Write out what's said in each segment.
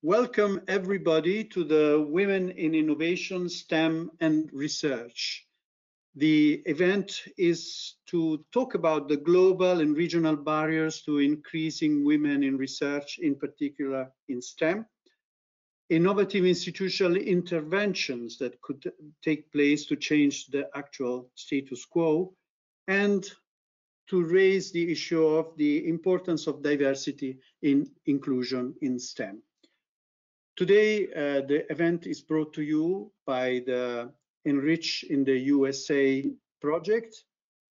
Welcome everybody to the Women in Innovation, STEM and Research. The event is to talk about the global and regional barriers to increasing women in research, in particular in STEM, innovative institutional interventions that could take place to change the actual status quo, and to raise the issue of the importance of diversity in inclusion in STEM. Today, the event is brought to you by the ENRICH in the USA project,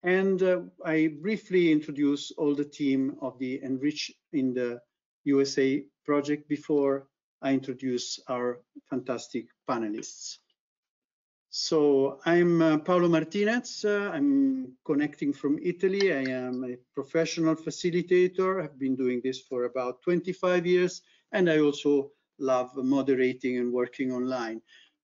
and I briefly introduce all the team of the ENRICH in the USA project before I introduce our fantastic panelists. So I'm Paolo Martinez. I'm connecting from Italy. I am a professional facilitator. I've been doing this for about 25 years, and I also love moderating and working online.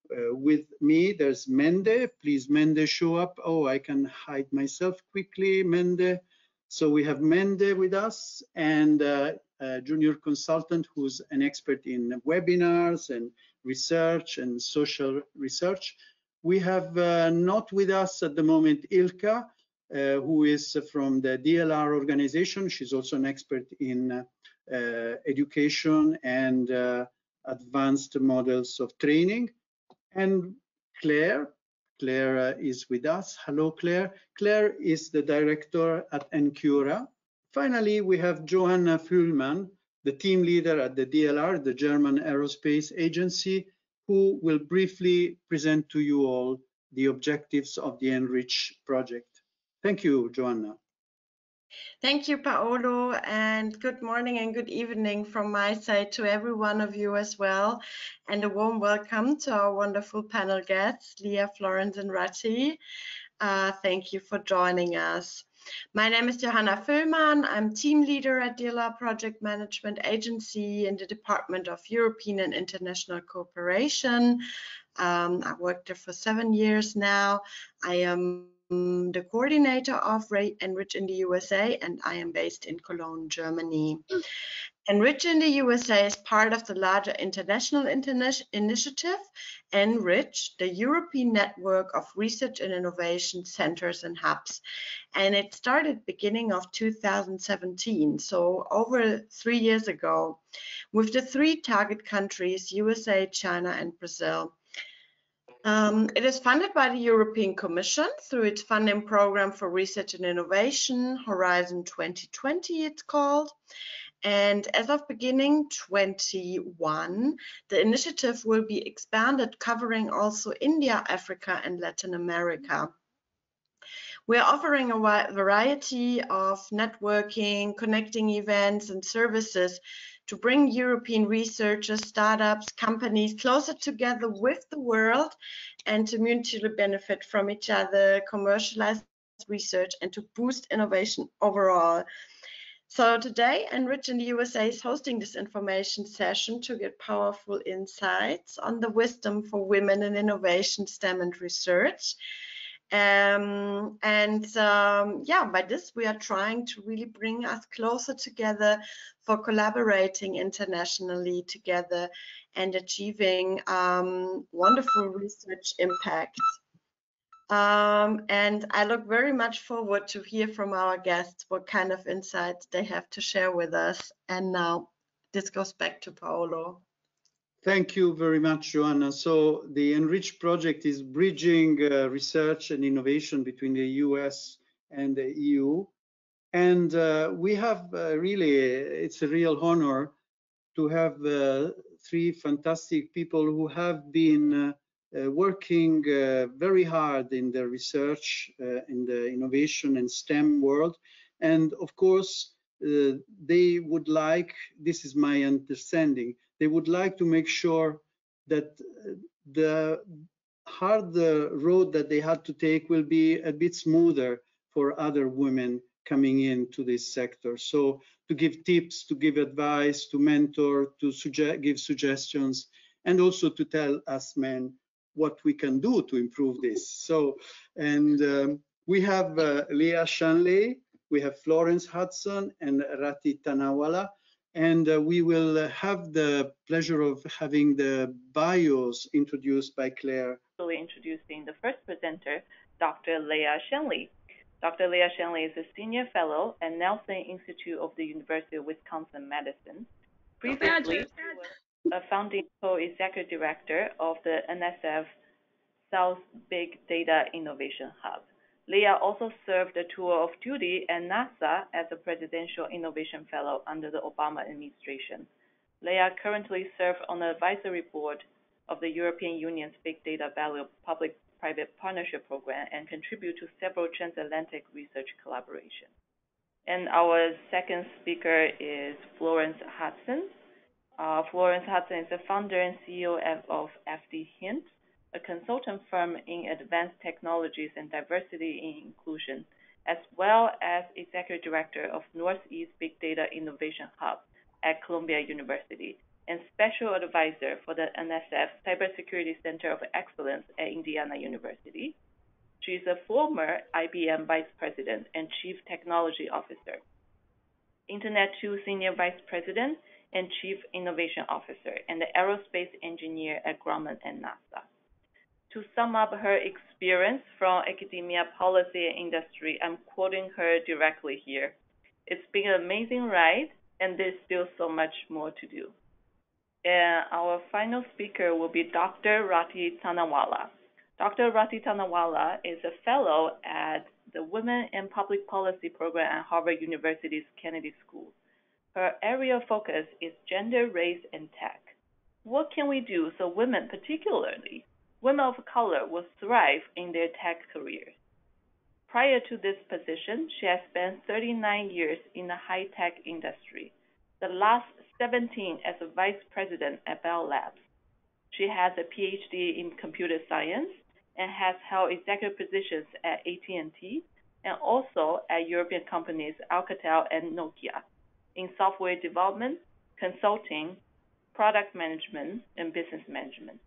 With me, there's Mende. Please, Mende, show up. Oh, I can hide myself quickly, Mende. So we have Mende with us, and a junior consultant who's an expert in webinars and research and social research. We have not with us at the moment Ilka, who is from the DLR organization. She's also an expert in education and advanced models of training. And Claire is with us. Hello, Claire. Claire is the director at Youre. Finally, we have Johanna Füllmann, the team leader at the DLR, the German Aerospace Agency, who will briefly present to you all the objectives of the ENRICH project. Thank you, Joanna. Thank you, Paolo, and good morning and good evening from my side to every one of you as well. And a warm welcome to our wonderful panel guests, Leah, Florence, and Rati. Thank you for joining us. My name is Johanna Füllmann. I'm team leader at DLR Project Management Agency in the Department of European and International Cooperation. I've worked there for 7 years now. I am the coordinator of ENRICH in the USA, and I am based in Cologne, Germany. ENRICH in the USA is part of the larger international initiative, ENRICH, the European Network of Research and Innovation Centers and Hubs. And it started beginning of 2017, so over 3 years ago, with the 3 target countries, USA, China, and Brazil. It is funded by the European Commission through its funding program for research and innovation, Horizon 2020 it's called. And as of beginning 21, the initiative will be expanded, covering also India, Africa, and Latin America. We are offering a variety of networking, connecting events, and services to bring European researchers, startups, companies closer together with the world and to mutually benefit from each other, commercialize research, and to boost innovation overall. So today, ENRICH in the USA is hosting this information session to get powerful insights on the wisdom for women in innovation, STEM, and research. Yeah, by this we are trying to really bring us closer together for collaborating internationally together and achieving wonderful research impact. And I look very much forward to hear from our guests what kind of insights they have to share with us. And now this goes back to Paolo. Thank you very much, Joanna. So the ENRICH project is bridging research and innovation between the US and the EU. And we have really, it's a real honor to have 3 fantastic people who have been working very hard in the research, in the innovation and STEM world. And of course, they would like, this is my understanding, they would like to make sure that the hard road that they had to take will be a bit smoother for other women coming into this sector. So to give tips, to give advice, to mentor, to give suggestions, and also to tell us men what we can do to improve this. So, and we have Leah Shanley, we have Florence Hudson and Rati Tanawala. And we will have the pleasure of having the bios introduced by Claire. Introducing the first presenter, Dr. Leah Shanley. Dr. Leah Shanley is a senior fellow at Nelson Institute of the University of Wisconsin-Madison. Previously, she was a founding co-executive director of the NSF South Big Data Innovation Hub. Leah also served a tour of duty at NASA as a Presidential Innovation Fellow under the Obama administration. Leah currently serves on the advisory board of the European Union's Big Data Value Public-Private Partnership Program and contribute to several transatlantic research collaborations. And our second speaker is Florence Hudson. Florence Hudson is the founder and CEO of FDHint, a consultant firm in advanced technologies and diversity and inclusion, as well as executive director of Northeast Big Data Innovation Hub at Columbia University, and special advisor for the NSF Cybersecurity Center of Excellence at Indiana University. She is a former IBM Vice President and Chief Technology Officer, Internet 2 Senior Vice President and Chief Innovation Officer, and the Aerospace Engineer at Grumman and NASA. To sum up her experience from academia, policy, and industry, I'm quoting her directly here. It's been an amazing ride, and there's still so much more to do. And our final speaker will be Dr. Rati Tanawala. Dr. Rati Tanawala is a fellow at the Women in Public Policy program at Harvard University's Kennedy School. Her area of focus is gender, race, and tech. What can we do so women, particularly women of color, will thrive in their tech careers? Prior to this position, she has spent 39 years in the high-tech industry, the last 17 as a vice president at Bell Labs. She has a PhD in computer science and has held executive positions at AT&T and also at European companies Alcatel and Nokia in software development, consulting, product management, and business management.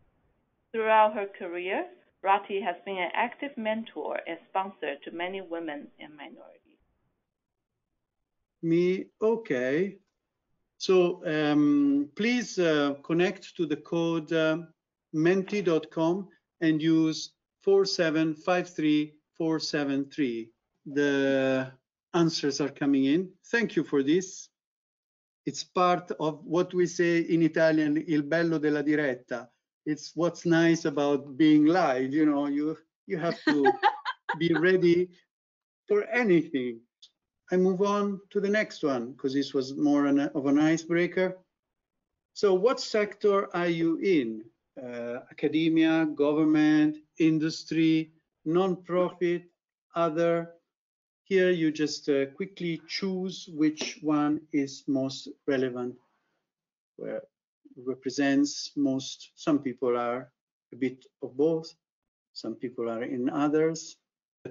Throughout her career, Rati has been an active mentor and sponsor to many women and minorities. Okay. So please connect to the code menti.com and use 4753473. The answers are coming in. Thank you for this. It's part of what we say in Italian, il bello della diretta. It's what's nice about being live. You know, you have to be ready for anything. I move on to the next one because this was more of an icebreaker. So what sector are you in? Academia, government, industry, non-profit, other? Here you just quickly choose which one is most relevant, where represents most. Some people are a bit of both, some people are in others.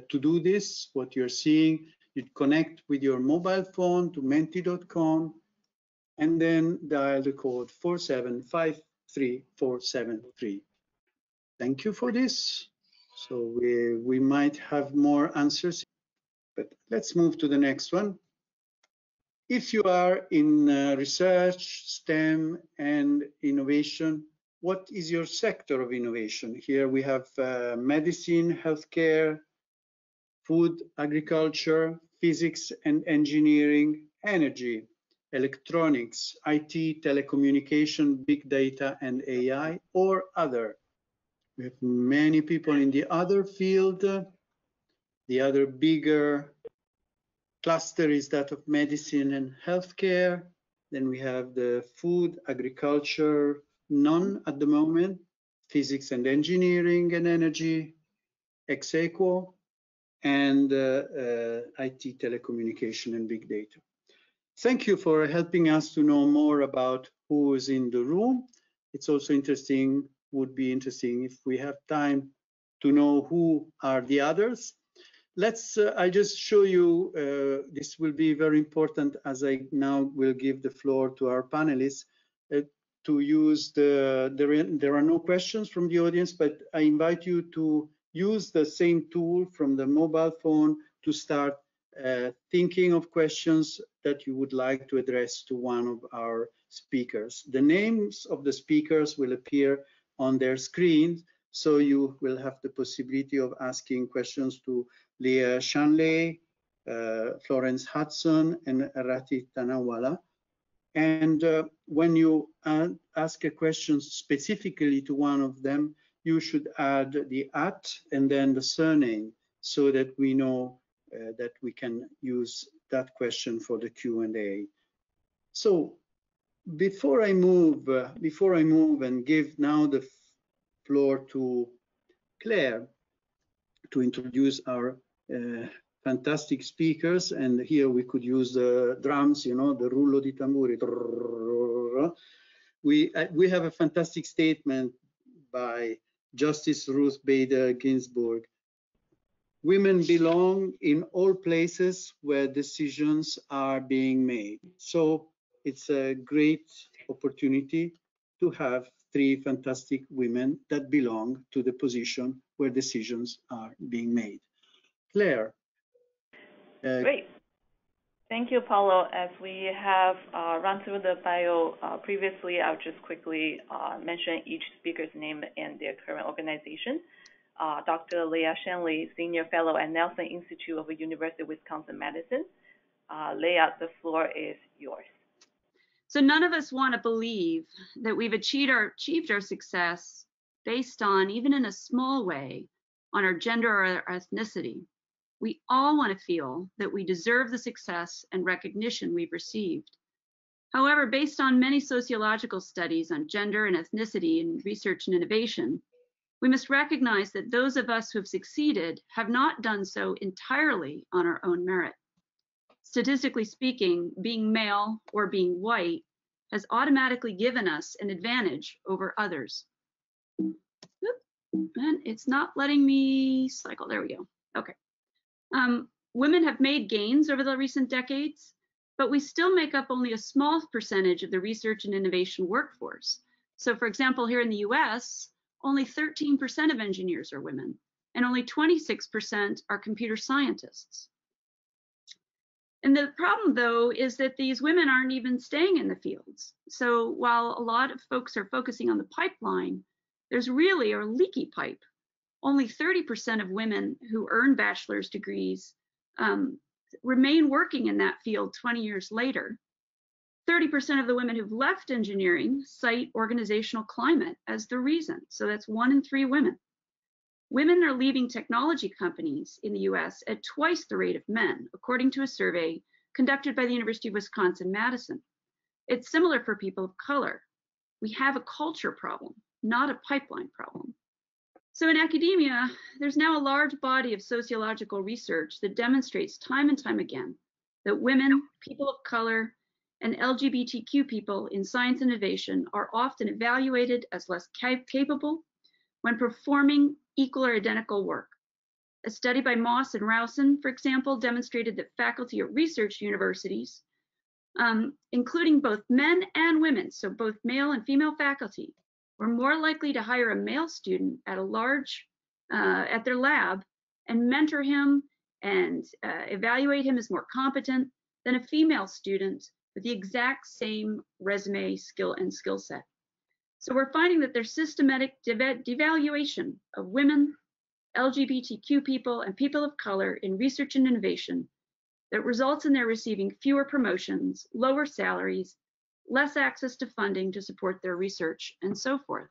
To do this, what you're seeing, you connect with your mobile phone to menti.com and then dial the code 4753473. Thank you for this. So we might have more answers, but let's move to the next one. If you are in research, STEM, and innovation, what is your sector of innovation? Here we have medicine, healthcare, food, agriculture, physics and engineering, energy, electronics, IT, telecommunication, big data, and AI, or other. We have many people in the other field. The other bigger cluster is that of medicine and healthcare. Then we have the food, agriculture, none at the moment, physics and engineering and energy, ex aequo, and IT, telecommunication, and big data. Thank you for helping us to know more about who is in the room. It's also interesting, would be interesting if we have time to know who are the others. Let's, I just show you, this will be very important as I now will give the floor to our panelists to use there are no questions from the audience, but I invite you to use the same tool from the mobile phone to start thinking of questions that you would like to address to one of our speakers. The names of the speakers will appear on their screen, so you will have the possibility of asking questions to Leah Shanley, Florence Hudson, and Rati Tanawala. And when you ask a question specifically to one of them, you should add the @ and then the surname, so that we know that we can use that question for the Q&A. So before I move and give now the floor to Claire to introduce our fantastic speakers, and here we could use the drums, you know, the rullo di tamburi. We have a fantastic statement by Justice Ruth Bader Ginsburg. Women belong in all places where decisions are being made. So it's a great opportunity to have 3 fantastic women that belong to the position where decisions are being made. Claire. Great. Thank you, Paulo. As we have run through the bio previously, I'll just quickly mention each speaker's name and their current organization. Dr. Leah Shanley, Senior Fellow at Nelson Institute of the University of Wisconsin-Madison. Leah, the floor is yours. So none of us want to believe that we've achieved our success based on, even in a small way, on our gender or our ethnicity. We all want to feel that we deserve the success and recognition we've received. However, based on many sociological studies on gender and ethnicity in research and innovation, we must recognize that those of us who have succeeded have not done so entirely on our own merit. Statistically speaking, being male or being white has automatically given us an advantage over others. And it's not letting me cycle. There we go. Okay. Women have made gains over the recent decades, but we still make up only a small percentage of the research and innovation workforce. So for example, here in the US, only 13% of engineers are women, and only 26% are computer scientists. And the problem, though, is that these women aren't even staying in the fields. So while a lot of folks are focusing on the pipeline, there's really a leaky pipe. Only 30% of women who earn bachelor's degrees remain working in that field 20 years later. 30% of the women who've left engineering cite organizational climate as the reason. So that's 1 in 3 women. Women are leaving technology companies in the US at twice the rate of men, according to a survey conducted by the University of Wisconsin-Madison. It's similar for people of color. We have a culture problem, not a pipeline problem. So in academia, there's now a large body of sociological research that demonstrates time and time again that women, people of color, and LGBTQ people in science and innovation are often evaluated as less capable when performing equal or identical work. A study by Moss and Rowson, for example, demonstrated that faculty at research universities, including both men and women, so both male and female faculty, were more likely to hire a male student at at their lab and mentor him and evaluate him as more competent than a female student with the exact same resume skill set. So we're finding that there's systematic devaluation of women, LGBTQ people, and people of color in research and innovation that results in their receiving fewer promotions, lower salaries, less access to funding to support their research, and so forth.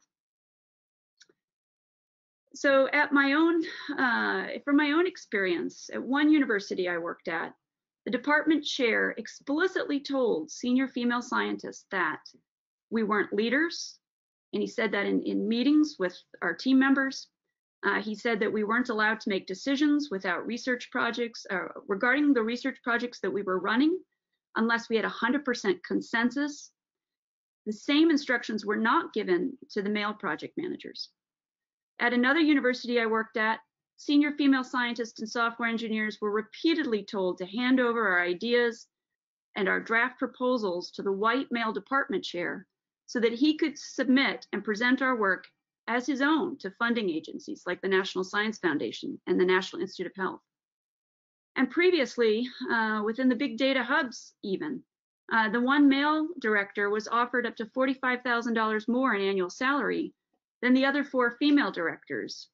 So from my own experience, at one university I worked at, the department chair explicitly told senior female scientists that we weren't leaders, and he said that in meetings with our team members. He said that we weren't allowed to make decisions without research projects, regarding the research projects that we were running, unless we had 100% consensus. The same instructions were not given to the male project managers. At another university I worked at, senior female scientists and software engineers were repeatedly told to hand over our ideas and our draft proposals to the white male department chair so that he could submit and present our work as his own to funding agencies like the National Science Foundation and the National Institute of Health. And previously, within the big data hubs even, the one male director was offered up to $45,000 more in annual salary than the other 4 female directors,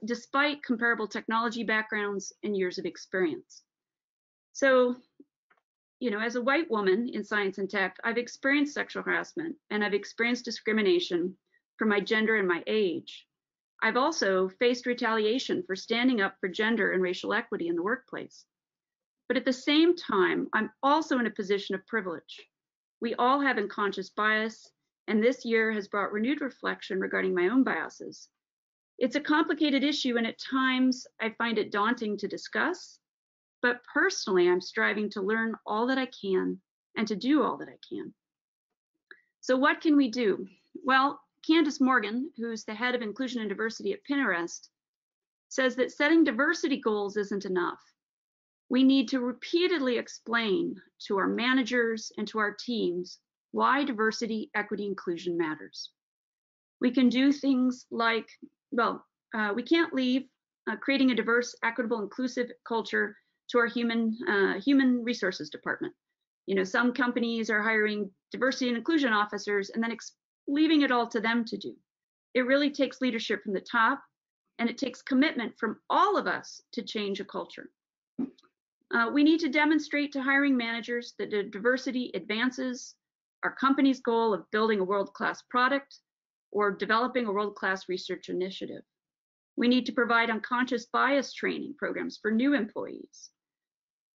despite comparable technology backgrounds and years of experience. So, you know, as a white woman in science and tech, I've experienced sexual harassment and I've experienced discrimination for my gender and my age. I've also faced retaliation for standing up for gender and racial equity in the workplace. But at the same time, I'm also in a position of privilege. We all have unconscious bias, and this year has brought renewed reflection regarding my own biases. It's a complicated issue, and at times I find it daunting to discuss, but personally, I'm striving to learn all that I can and to do all that I can. So what can we do? Well, Candace Morgan, who's the head of inclusion and diversity at Pinterest, says that setting diversity goals isn't enough. We need to repeatedly explain to our managers and to our teams why diversity, equity, inclusion matters. We can do things like, well, we can't leave creating a diverse, equitable, inclusive culture to our human resources department. You know, some companies are hiring diversity and inclusion officers and then leaving it all to them to do. It really takes leadership from the top, and it takes commitment from all of us to change a culture. We need to demonstrate to hiring managers that diversity advances our company's goal of building a world-class product or developing a world-class research initiative. We need to provide unconscious bias training programs for new employees.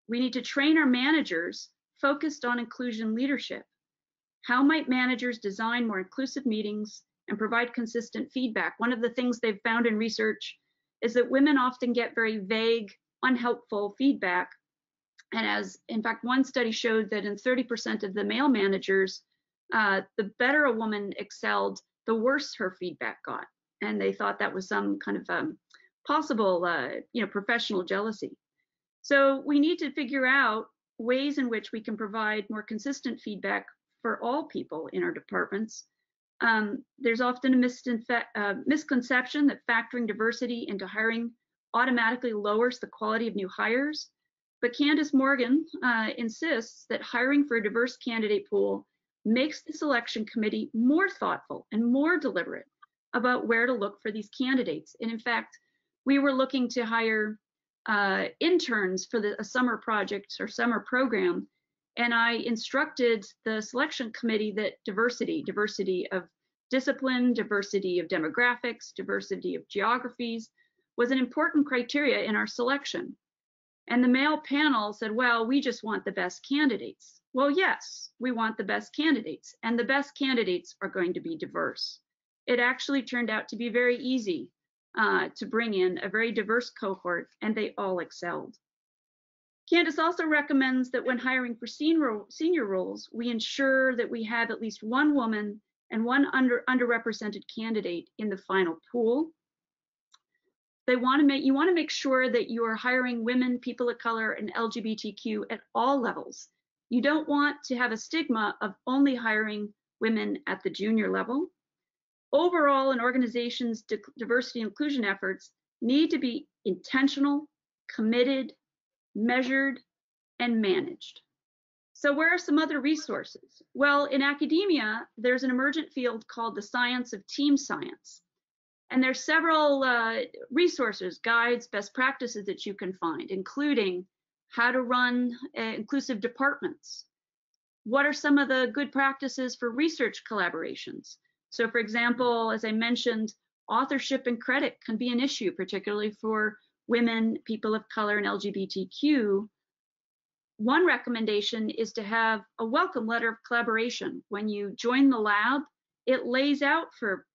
We need to train our managers focused on inclusion leadership. How might managers design more inclusive meetings and provide consistent feedback? One of the things they've found in research is that women often get very vague, unhelpful feedback. And as, in fact, one study showed that in 30% of the male managers, the better a woman excelled, the worse her feedback got. And they thought that was some kind of possible, professional jealousy. So we need to figure out ways in which we can provide more consistent feedback for all people in our departments. There's often a misconception that factoring diversity into hiring automatically lowers the quality of new hires. But Candace Morgan insists that hiring for a diverse candidate pool makes the selection committee more thoughtful and more deliberate about where to look for these candidates. And in fact, we were looking to hire interns for a summer project or summer program. And I instructed the selection committee that diversity of discipline, diversity of demographics, diversity of geographies was an important criteria in our selection. And the male panel said, well, we just want the best candidates. Well, yes, we want the best candidates, and the best candidates are going to be diverse. It actually turned out to be very easy to bring in a very diverse cohort, and they all excelled. Candace also recommends that when hiring for senior roles, we ensure that we have at least one woman and one underrepresented candidate in the final pool. You want to make sure that you are hiring women, people of color, and LGBTQ at all levels. You don't want to have a stigma of only hiring women at the junior level. Overall, an organization's diversity and inclusion efforts need to be intentional, committed, measured, and managed. So where are some other resources? Well, in academia, there's an emergent field called the science of team science. And there's several resources, guides, best practices that you can find, including how to run inclusive departments. What are some of the good practices for research collaborations? So for example, as I mentioned, authorship and credit can be an issue, particularly for women, people of color, and LGBTQ. One recommendation is to have a welcome letter of collaboration. When you join the lab, it lays out for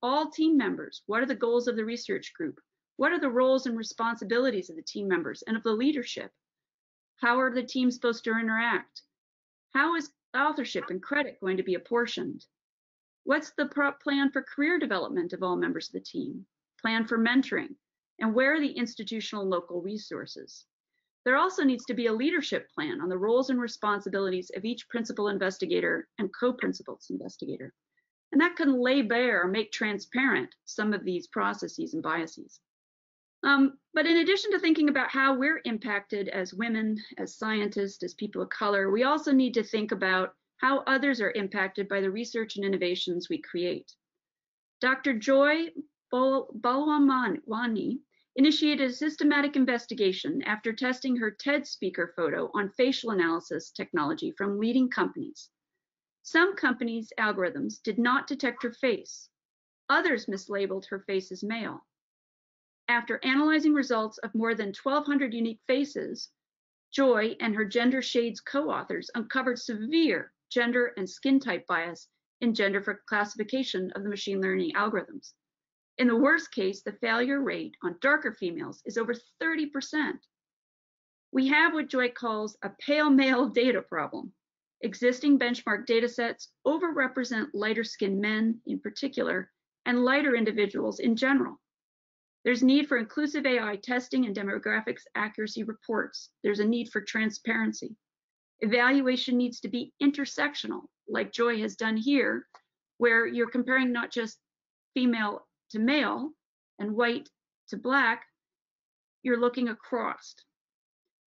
all team members, what are the goals of the research group? What are the roles and responsibilities of the team members and of the leadership? How are the teams supposed to interact? How is authorship and credit going to be apportioned? What's the plan for career development of all members of the team? Plan for mentoring? And where are the institutional and local resources? There also needs to be a leadership plan on the roles and responsibilities of each principal investigator and co-principals investigator. And that can lay bare or make transparent some of these processes and biases. But in addition to thinking about how we're impacted as women, as scientists, as people of color, we also need to think about how others are impacted by the research and innovations we create. Dr. Joy Balwani initiated a systematic investigation after testing her TED speaker photo on facial analysis technology from leading companies. Some companies' algorithms did not detect her face. Others mislabeled her face as male. After analyzing results of more than 1,200 unique faces, Joy and her Gender Shades co-authors uncovered severe gender and skin type bias in gender for classification of the machine learning algorithms. In the worst case, the failure rate on darker females is over 30%. We have what Joy calls a pale male data problem. Existing benchmark data sets overrepresent lighter skinned men in particular, and lighter individuals in general. There's need for inclusive AI testing and demographics accuracy reports. There's a need for transparency. Evaluation needs to be intersectional, like Joy has done here, where you're comparing not just female to male and white to black, you're looking across.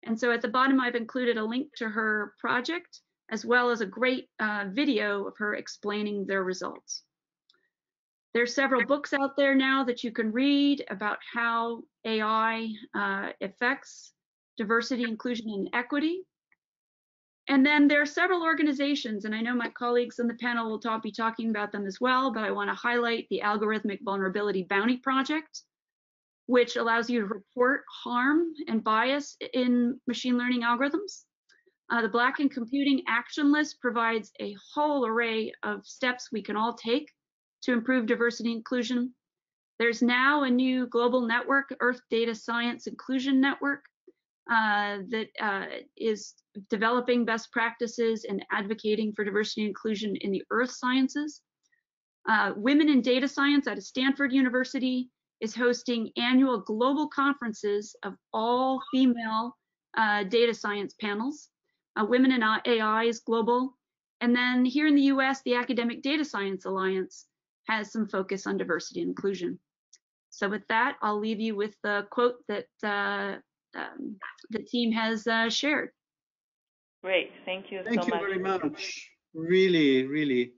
And so at the bottom, I've included a link to her project, as well as a great video of her explaining their results. There's several books out there now that you can read about how AI affects diversity, inclusion, and equity. And then there are several organizations, and I know my colleagues on the panel will be talking about them as well, but I want to highlight the Algorithmic Vulnerability Bounty Project, which allows you to report harm and bias in machine learning algorithms. The Black in Computing Action List provides a whole array of steps we can all take to improve diversity and inclusion. There's now a new global network, Earth Data Science Inclusion Network, that is developing best practices and advocating for diversity and inclusion in the earth sciences. Women in Data Science out of Stanford University is hosting annual global conferences of all female data science panels. Women in AI is global. And then here in the US, the Academic Data Science Alliance has some focus on diversity and inclusion. So with that, I'll leave you with the quote that the team has shared. Great, thank you so much. Thank you very much. Really, really.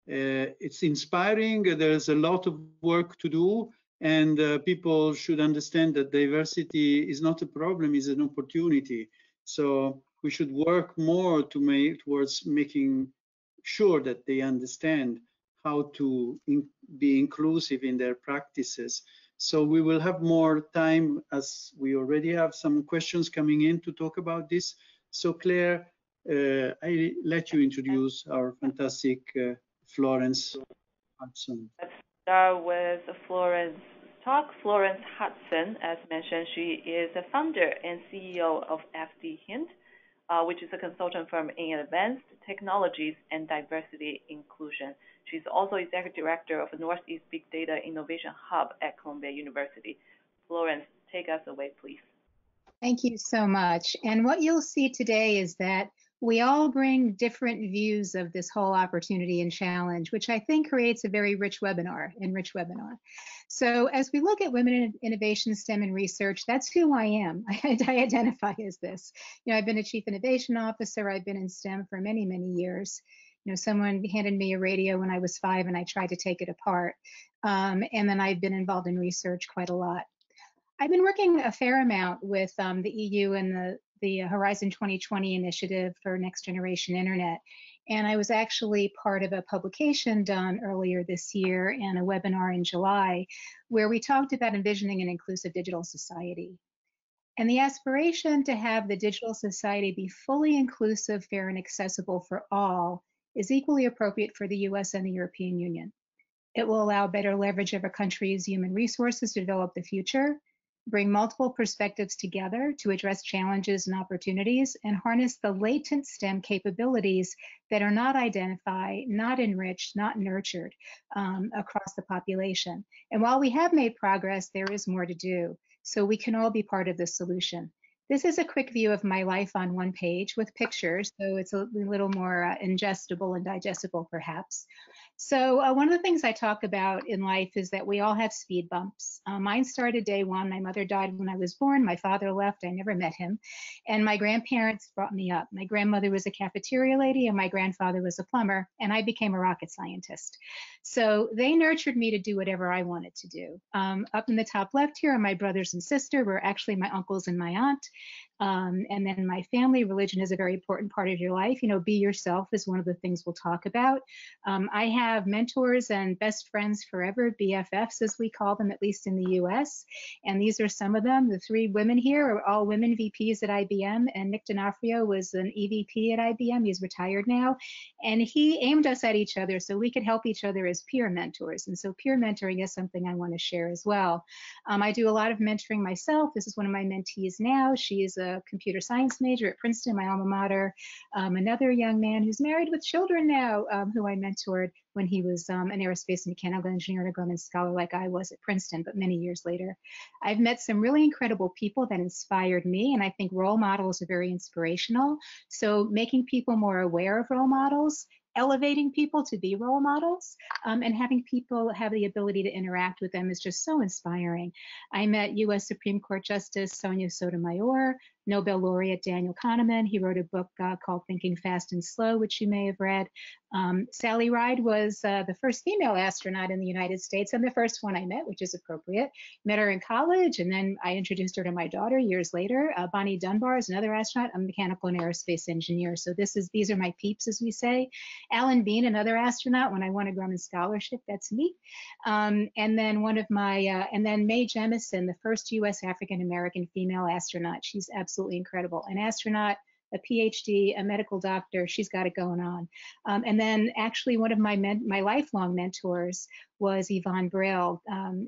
It's inspiring. There's a lot of work to do, and people should understand that diversity is not a problem, it's an opportunity. So we should work more to towards making sure that they understand how to be inclusive in their practices. So we will have more time, as we already have some questions coming in to talk about this. So Claire, I let you introduce our fantastic Florence Hudson. Let's start with Florence talk. Florence Hudson, as mentioned, she is the founder and CEO of FDHint, which is a consultant firm in advanced technologies and diversity inclusion. She's also executive director of the Northeast Big Data Innovation Hub at Columbia University. Florence, take us away, please. Thank you so much. And what you'll see today is that we all bring different views of this whole opportunity and challenge, which I think creates a very rich webinar. So as we look at women in innovation, STEM, and research, that's who I am. I identify as this. You know, I've been a chief innovation officer. I've been in STEM for many, many years. You know, someone handed me a radio when I was 5 and I tried to take it apart. And then I've been involved in research quite a lot. I've been working a fair amount with the EU and the Horizon 2020 initiative for next generation internet. And I was actually part of a publication done earlier this year and a webinar in July where we talked about envisioning an inclusive digital society. And the aspiration to have the digital society be fully inclusive, fair, and accessible for all is equally appropriate for the US and the European Union. It will allow better leverage of a country's human resources to develop the future, bring multiple perspectives together to address challenges and opportunities, and harness the latent STEM capabilities that are not identified, not enriched, not nurtured across the population. And while we have made progress, there is more to do. So we can all be part of the solution. This is a quick view of my life on one page with pictures, so it's a little more ingestible and digestible perhaps. So one of the things I talk about in life is that we all have speed bumps. Mine started day one. My mother died when I was born. My father left. I never met him. And my grandparents brought me up. My grandmother was a cafeteria lady and my grandfather was a plumber, and I became a rocket scientist. So they nurtured me to do whatever I wanted to do. Up in the top left here are my brothers and sister, were actually my uncles and my aunt. And then my family. Religion is a very important part of your life. You know, be yourself is one of the things we'll talk about. I have mentors and best friends forever, BFFs as we call them, at least in the US. And these are some of them. The three women here are all women VPs at IBM, and Nick D'Onofrio was an EVP at IBM. He's retired now. And he aimed us at each other so we could help each other as peer mentors. And so peer mentoring is something I want to share as well. I do a lot of mentoring myself. This is one of my mentees now. She is a computer science major at Princeton, my alma mater. Another young man who's married with children now, who I mentored when he was an aerospace and mechanical engineer and a Grumman scholar like I was at Princeton, but many years later. I've met some really incredible people that inspired me, and I think role models are very inspirational. So making people more aware of role models, elevating people to be role models, and having people have the ability to interact with them is just so inspiring. I met US Supreme Court Justice Sonia Sotomayor, Nobel laureate Daniel Kahneman. He wrote a book called Thinking Fast and Slow, which you may have read. Sally Ride was the first female astronaut in the United States and the first one I met, which is appropriate. Met her in college, and then I introduced her to my daughter years later. Bonnie Dunbar is another astronaut, a mechanical and aerospace engineer. So these are my peeps, as we say. Alan Bean, another astronaut, when I won a Grumman scholarship, that's me. And then and then Mae Jemison, the first US African-American female astronaut. She's absolutely incredible. An astronaut, a PhD, a medical doctor. She's got it going on. And then actually one of my lifelong mentors was Yvonne Braille.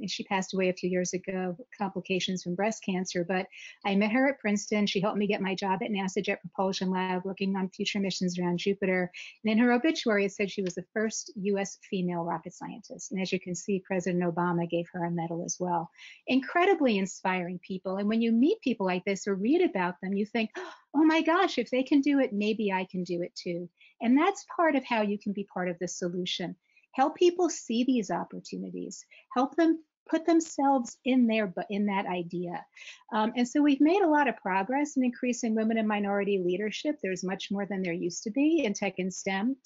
She passed away a few years ago, complications from breast cancer, but I met her at Princeton. She helped me get my job at NASA Jet Propulsion Lab, working on future missions around Jupiter. And in her obituary, it said she was the first US female rocket scientist. And as you can see, President Obama gave her a medal as well. Incredibly inspiring people. And when you meet people like this or read about them, you think, oh my gosh, if they can do it, maybe I can do it too. And that's part of how you can be part of the solution. Help people see these opportunities. Help them put themselves in that idea. And so we've made a lot of progress in increasing women and minority leadership. There's much more than there used to be in tech and STEM.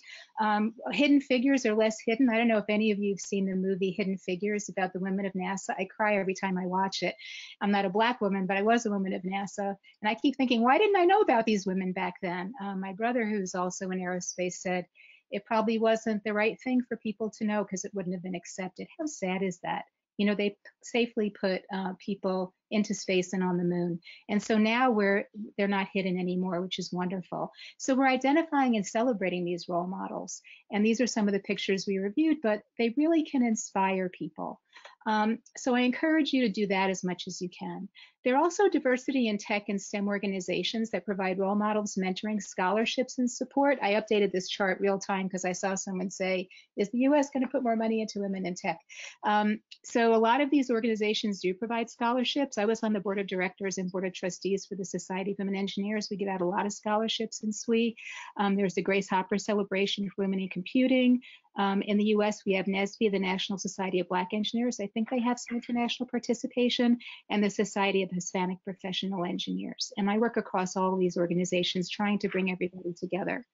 Hidden figures are less hidden. I don't know if any of you have seen the movie Hidden Figures about the women of NASA. I cry every time I watch it. I'm not a Black woman, but I was a woman of NASA. And I keep thinking, why didn't I know about these women back then? My brother, who's also in aerospace, said, it probably wasn't the right thing for people to know because it wouldn't have been accepted. How sad is that? You know, they safely put people into space and on the moon. And so now they're not hidden anymore, which is wonderful. So we're identifying and celebrating these role models. And these are some of the pictures we reviewed, but they really can inspire people. So I encourage you to do that as much as you can. There are also diversity in tech and STEM organizations that provide role models, mentoring, scholarships, and support. I updated this chart real time because I saw someone say, is the US going to put more money into women in tech? So a lot of these organizations do provide scholarships. I was on the board of directors and board of trustees for the Society of Women Engineers. We give out a lot of scholarships in SWE. There's the Grace Hopper Celebration for Women in Computing. In the US, we have NSBE, the National Society of Black Engineers. I think they have some international participation, and the Society of Hispanic Professional Engineers. And I work across all of these organizations trying to bring everybody together.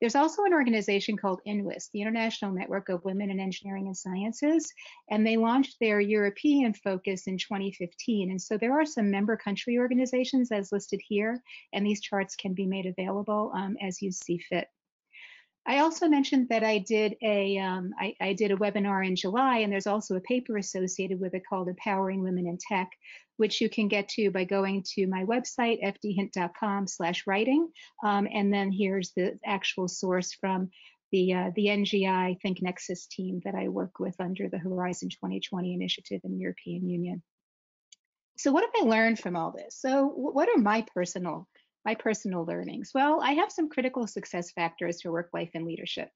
There's also an organization called INWIS, the International Network of Women in Engineering and Sciences, and they launched their European focus in 2015. And so there are some member country organizations as listed here, and these charts can be made available as you see fit. I also mentioned that I did a webinar in July, and there's also a paper associated with it called Empowering Women in Tech, which you can get to by going to my website, fdhint.com/writing. And then here's the actual source from the NGI Think Nexus team that I work with under the Horizon 2020 initiative in the European Union. So what have I learned from all this? So what are my personal learnings? Well, I have some critical success factors for work life and leadership.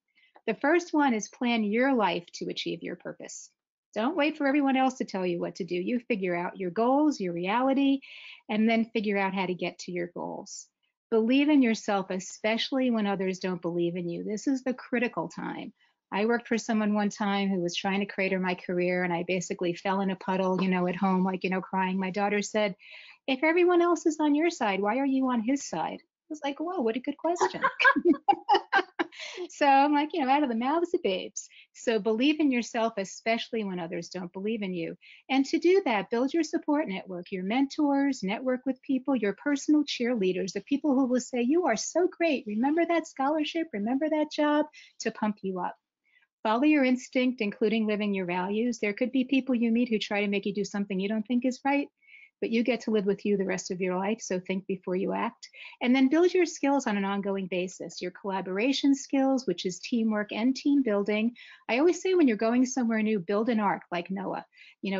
The first one is plan your life to achieve your purpose. Don't wait for everyone else to tell you what to do. You figure out your goals, your reality, and then figure out how to get to your goals. Believe in yourself, especially when others don't believe in you. This is the critical time. I worked for someone one time who was trying to crater my career, and I basically fell in a puddle, at home, like, crying. My daughter said, if everyone else is on your side, why are you on his side? I was like, whoa, what a good question. So I'm like, out of the mouths of babes. So believe in yourself, especially when others don't believe in you. And to do that, build your support network, your mentors, network with people, your personal cheerleaders, the people who will say, you are so great. Remember that scholarship? Remember that job? To pump you up. Follow your instinct, including living your values. There could be people you meet who try to make you do something you don't think is right, but you get to live with you the rest of your life, so think before you act. And then build your skills on an ongoing basis, your collaboration skills, which is teamwork and team building. I always say when you're going somewhere new, build an ark like Noah.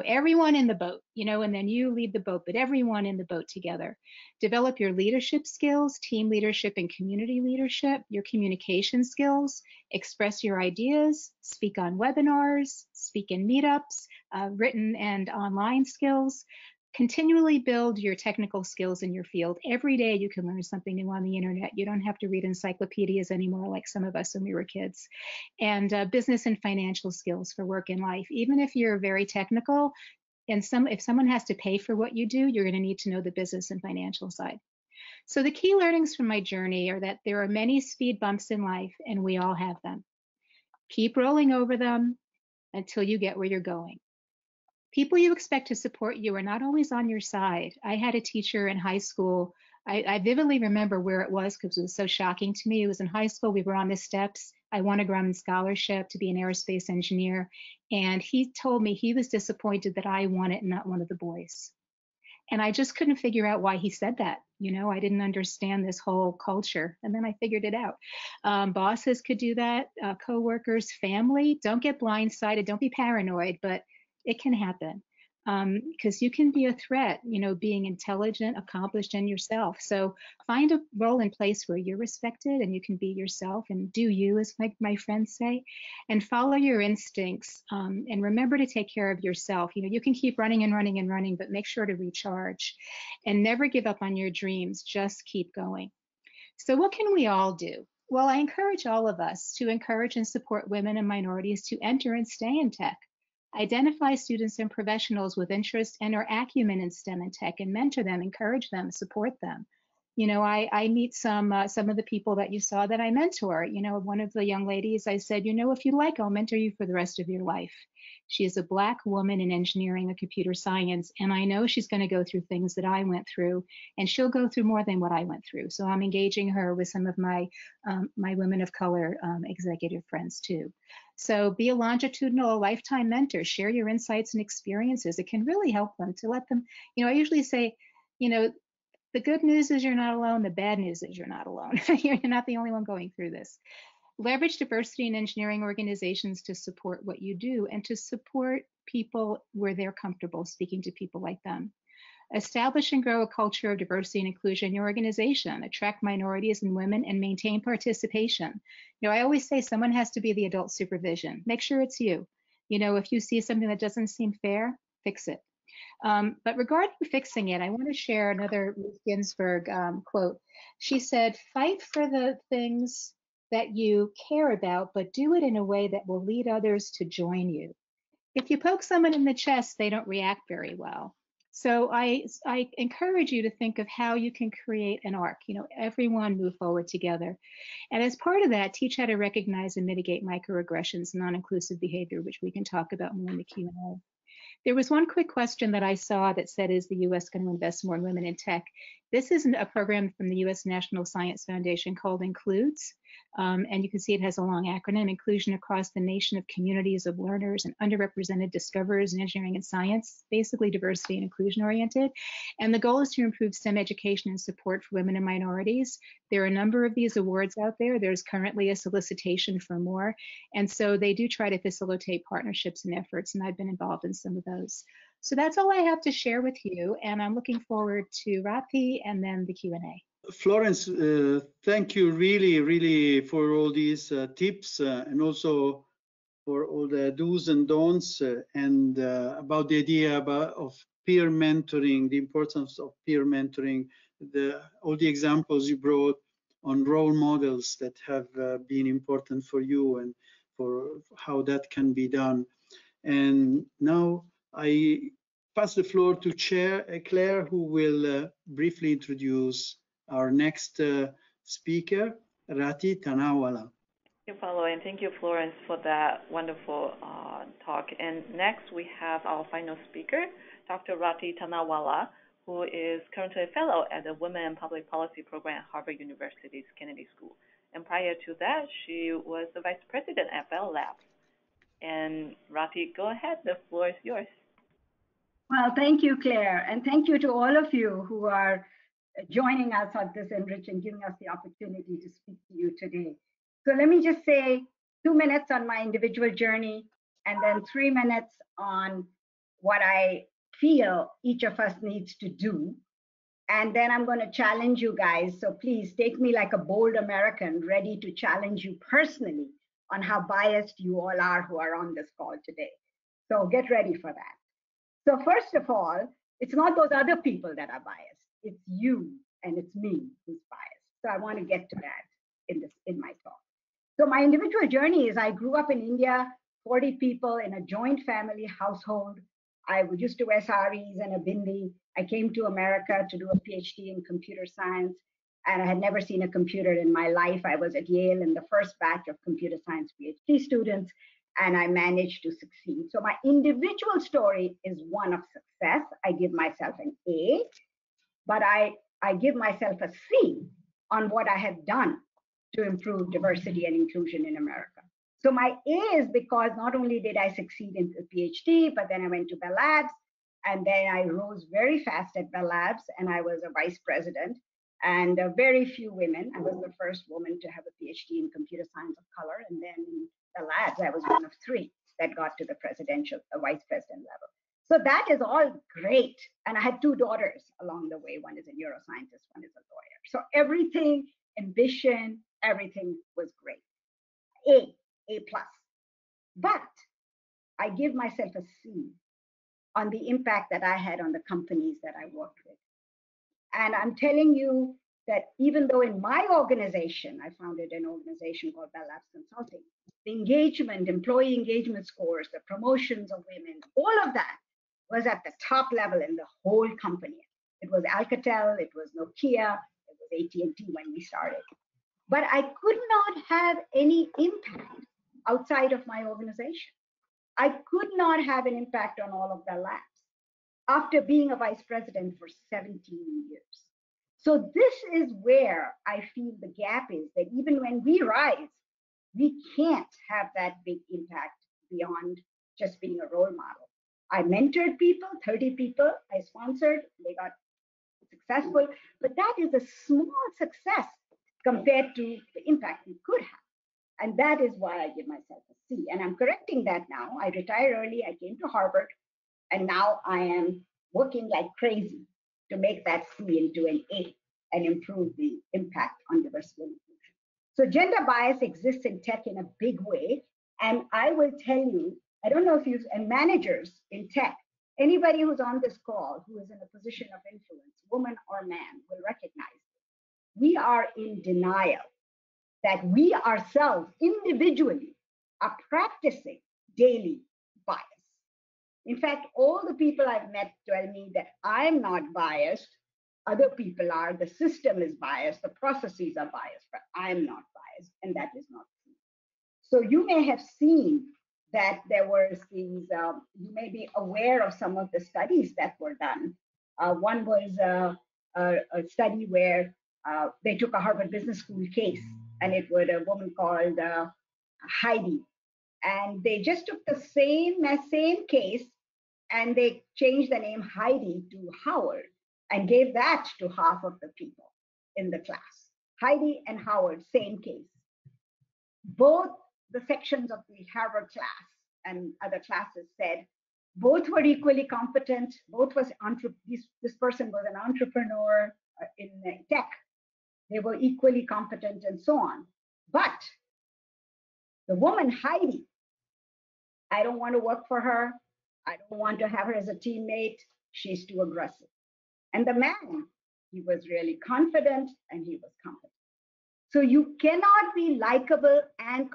Everyone in the boat, and then you lead the boat, but everyone in the boat together. Develop your leadership skills, team leadership and community leadership, your communication skills, express your ideas, speak on webinars, speak in meetups, written and online skills. Continually build your technical skills in your field. Every day you can learn something new on the internet. You don't have to read encyclopedias anymore like some of us when we were kids. And business and financial skills for work and life. Even if you're very technical, and if someone has to pay for what you do, you're going to need to know the business and financial side. So the key learnings from my journey are that there are many speed bumps in life, and we all have them. Keep rolling over them until you get where you're going. People you expect to support you are not always on your side. I had a teacher in high school. I vividly remember where it was because it was so shocking to me. It was in high school. We were on the steps. I won a Grumman scholarship to be an aerospace engineer. And he told me he was disappointed that I won it and not one of the boys. And I just couldn't figure out why he said that. I didn't understand this whole culture. And then I figured it out. Bosses could do that, coworkers, family. Don't get blindsided. Don't be paranoid, but it can happen because you can be a threat, being intelligent, accomplished, and yourself. So find a role and place where you're respected and you can be yourself and do you, as my friends say, and follow your instincts. And remember to take care of yourself. You can keep running and running and running, but make sure to recharge and never give up on your dreams. Just keep going. So what can we all do? Well, I encourage all of us to encourage and support women and minorities to enter and stay in tech. Identify students and professionals with interest and or acumen in STEM and tech and mentor them, encourage them, support them. I meet some of the people that you saw that I mentor. One of the young ladies, I said, if you like, I'll mentor you for the rest of your life. She is a Black woman in engineering and computer science, and I know she's going to go through things that I went through, and she'll go through more than what I went through. So I'm engaging her with some of my women of color executive friends too. So be a longitudinal, lifetime mentor. Share your insights and experiences. It can really help them to let them. I usually say, the good news is you're not alone. The bad news is you're not alone. You're not the only one going through this. Leverage diversity in engineering organizations to support what you do and to support people where they're comfortable speaking to people like them. Establish and grow a culture of diversity and inclusion in your organization. Attract minorities and women and maintain participation. I always say someone has to be the adult supervision. Make sure it's you. If you see something that doesn't seem fair, fix it. But regarding fixing it, I want to share another Ruth Ginsburg quote. She said, fight for the things that you care about, but do it in a way that will lead others to join you. If you poke someone in the chest, they don't react very well. So I encourage you to think of how you can create an arc, everyone move forward together. And as part of that, teach how to recognize and mitigate microaggressions and non-inclusive behavior, which we can talk about more in the Q&A. There was one quick question that I saw that said, is the U.S. going to invest more in women in tech? This is a program from the U.S. National Science Foundation called Includes. And you can see it has a long acronym, inclusion across the nation of communities of learners and underrepresented discoverers in engineering and science, basically diversity and inclusion oriented. And the goal is to improve STEM education and support for women and minorities. There are a number of these awards out there. There's currently a solicitation for more. And so they do try to facilitate partnerships and efforts, and I've been involved in some of those. So that's all I have to share with you, and I'm looking forward to Rati and then the Q&A. Florence, thank you really for all these tips and also for all the do's and don'ts and about the idea of peer mentoring, the importance of peer mentoring, all the examples you brought on role models that have been important for you and for how that can be done. And now I pass the floor to Chair Claire, who will briefly introduce our next speaker, Rati Tanawala. Thank you, Paulo, and thank you, Florence, for that wonderful talk. And next, we have our final speaker, Dr. Rati Tanawala, who is currently a fellow at the Women in Public Policy program at Harvard University's Kennedy School. And prior to that, she was the vice president at Bell Labs. And Rati, go ahead. The floor is yours. Well, thank you, Claire, and thank you to all of you who are joining us at this ENRICH and giving us the opportunity to speak to you today. So let me just say 2 minutes on my individual journey, and then 3 minutes on what I feel each of us needs to do. And then I'm going to challenge you guys. So please take me like a bold American, ready to challenge you personally on how biased you all are who are on this call today. So get ready for that. So first of all, it's not those other people that are biased. It's you and it's me who's biased. So I want to get to that in my talk. So my individual journey is I grew up in India, 40 people in a joint family household. I used to wear saris and a bindi. I came to America to do a PhD in computer science, and I had never seen a computer in my life. I was at Yale in the first batch of computer science PhD students, and I managed to succeed. So my individual story is one of success. I give myself an A, but I give myself a C on what I have done to improve diversity and inclusion in America. So my A is because not only did I succeed in the PhD, but then I went to Bell Labs, and then I rose very fast at Bell Labs, and I was a vice president, and very few women. I was the first woman to have a PhD in computer science of color, and then in Bell Labs, I was one of 3 that got to the vice president level. So that is all great. And I had 2 daughters along the way. One is a neuroscientist, one is a lawyer. So everything, ambition, everything was great. A plus. But I give myself a C on the impact that I had on the companies that I worked with. And I'm telling you that even though in my organization, I founded an organization called Bell Labs Consulting, the engagement, employee engagement scores, the promotions of women, all of that was at the top level in the whole company. It was Alcatel, it was Nokia, it was AT&T when we started. But I could not have any impact outside of my organization. I could not have an impact on all of the labs after being a vice president for 17 years. So this is where I feel the gap is, that even when we rise, we can't have that big impact beyond just being a role model. I mentored people, 30 people I sponsored, they got successful, but that is a small success compared to the impact we could have. And that is why I give myself a C. And I'm correcting that now. I retired early, I came to Harvard, and now I am working like crazy to make that C into an A and improve the impact on diversity and inclusion. So gender bias exists in tech in a big way. And I will tell you, I don't know if you, and managers in tech, anybody who's on this call who is in a position of influence, woman or man, will recognize this. We are in denial that we ourselves individually are practicing daily bias. In fact, all the people I've met tell me that I'm not biased, other people are, the system is biased, the processes are biased, but I'm not biased, and that is not true. So you may have seen that there was these, you may be aware of some of the studies that were done. One was a study where they took a Harvard Business School case, and it was a woman called Heidi. And they just took the same case, and they changed the name Heidi to Howard and gave that to half of the people in the class. Heidi and Howard, same case. Both the sections of the Harvard class and other classes said both were equally competent. Both was this person was an entrepreneur in tech. They were equally competent and so on. But the woman Heidi, I don't want to work for her. I don't want to have her as a teammate. She's too aggressive. And the man, he was really confident and he was competent. So you cannot be likable and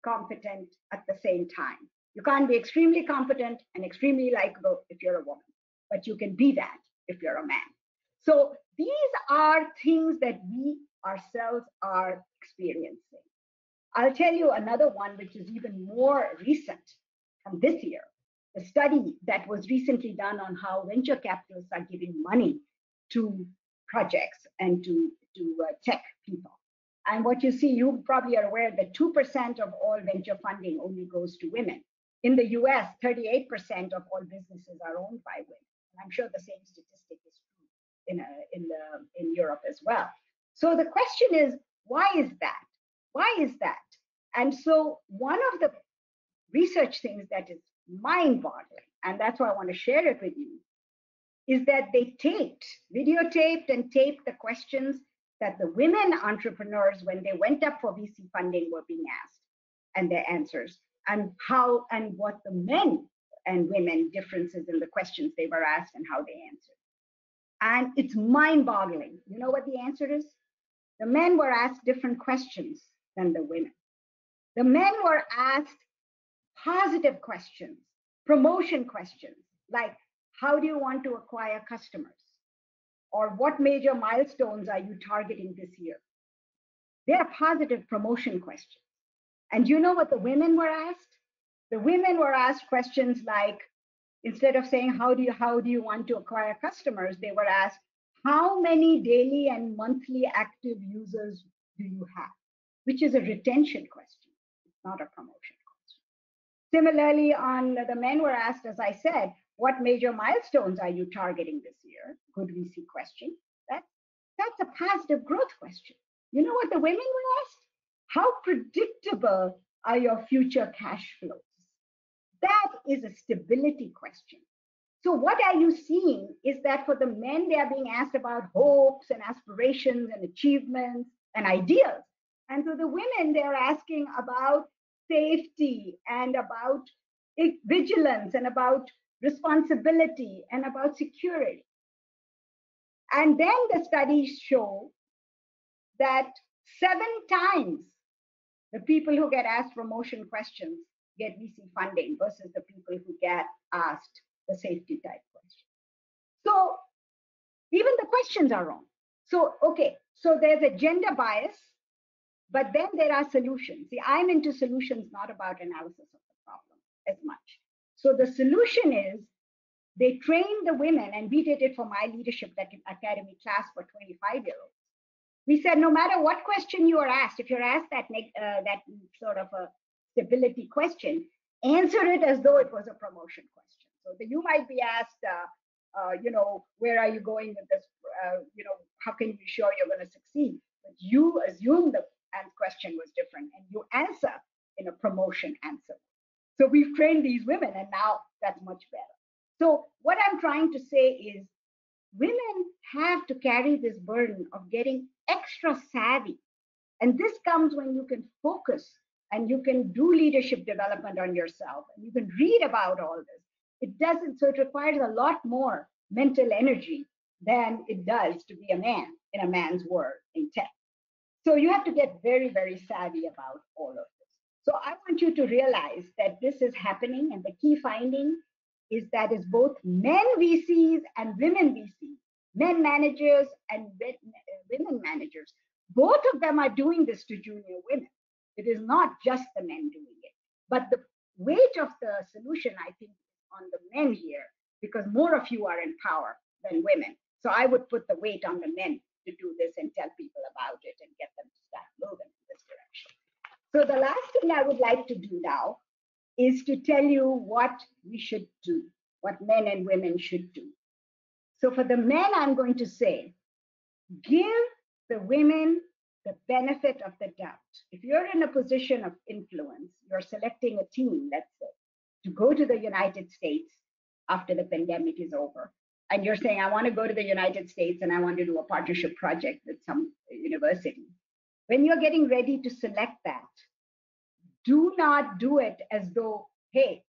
competent at the same time. You can't be extremely competent and extremely likable if you're a woman, but you can be that if you're a man. So these are things that we ourselves are experiencing. I'll tell you another one, which is even more recent from this year. A study that was recently done on how venture capitalists are giving money to projects and to tech people. And what you see, you probably are aware that 2% of all venture funding only goes to women. In the US, 38% of all businesses are owned by women. And I'm sure the same statistic is true in Europe as well. So the question is, why is that? Why is that? And so one of the research things that is mind-boggling, and that's why I want to share it with you, is that they videotaped and taped the questions that the women entrepreneurs, when they went up for VC funding, were being asked, and their answers, and how and what the men and women differences in the questions they were asked and how they answered. And it's mind-boggling. You know what the answer is? The men were asked different questions than the women. The men were asked positive questions, promotion questions, like how do you want to acquire customers? Or what major milestones are you targeting this year? They are positive promotion questions. And you know what the women were asked? The women were asked questions like, instead of saying, how do you want to acquire customers? They were asked, how many daily and monthly active users do you have? Which is a retention question. It's not a promotion question. Similarly, the men were asked, as I said, what major milestones are you targeting this year? Good VC question. That's a positive growth question. You know what the women were asked? How predictable are your future cash flows? That is a stability question. So what are you seeing is that for the men, they are being asked about hopes and aspirations and achievements and ideas. And for the women, they're asking about safety and about vigilance and about responsibility and about security. And then the studies show that 7 times the people who get asked promotion questions get VC funding versus the people who get asked the safety type question. So even the questions are wrong. So, okay, so there's a gender bias, but then there are solutions. See, I'm into solutions, not about analysis of the problem as much. So the solution is they train the women, and we did it for my leadership academy class for 25-year-olds. We said, no matter what question you are asked, if you're asked that sort of a stability question, answer it as though it was a promotion question. So that you might be asked, where are you going with this? How can you be sure you're going to succeed? But you assume the question was different, and you answer in a promotion answer. So we've trained these women, and now that's much better. So what I'm trying to say is women have to carry this burden of getting extra savvy. And this comes when you can focus and you can do leadership development on yourself and you can read about all this. So it requires a lot more mental energy than it does to be a man in a man's world in tech. So you have to get very, very savvy about all of this. So I want you to realize that this is happening, and the key finding is that it's both men VCs and women VCs, men managers and women managers. Both of them are doing this to junior women. It is not just the men doing it. But the weight of the solution, I think, is on the men here, because more of you are in power than women. So I would put the weight on the men to do this and tell people about it and get them to start moving in this direction. So the last thing I would like to do now is to tell you what we should do, what men and women should do. So for the men, I'm going to say, give the women the benefit of the doubt. If you're in a position of influence, you're selecting a team, let's say, to go to the United States after the pandemic is over. And you're saying, I want to go to the United States and I want to do a partnership project with some university. When you're getting ready to select that, do not do it as though, hey,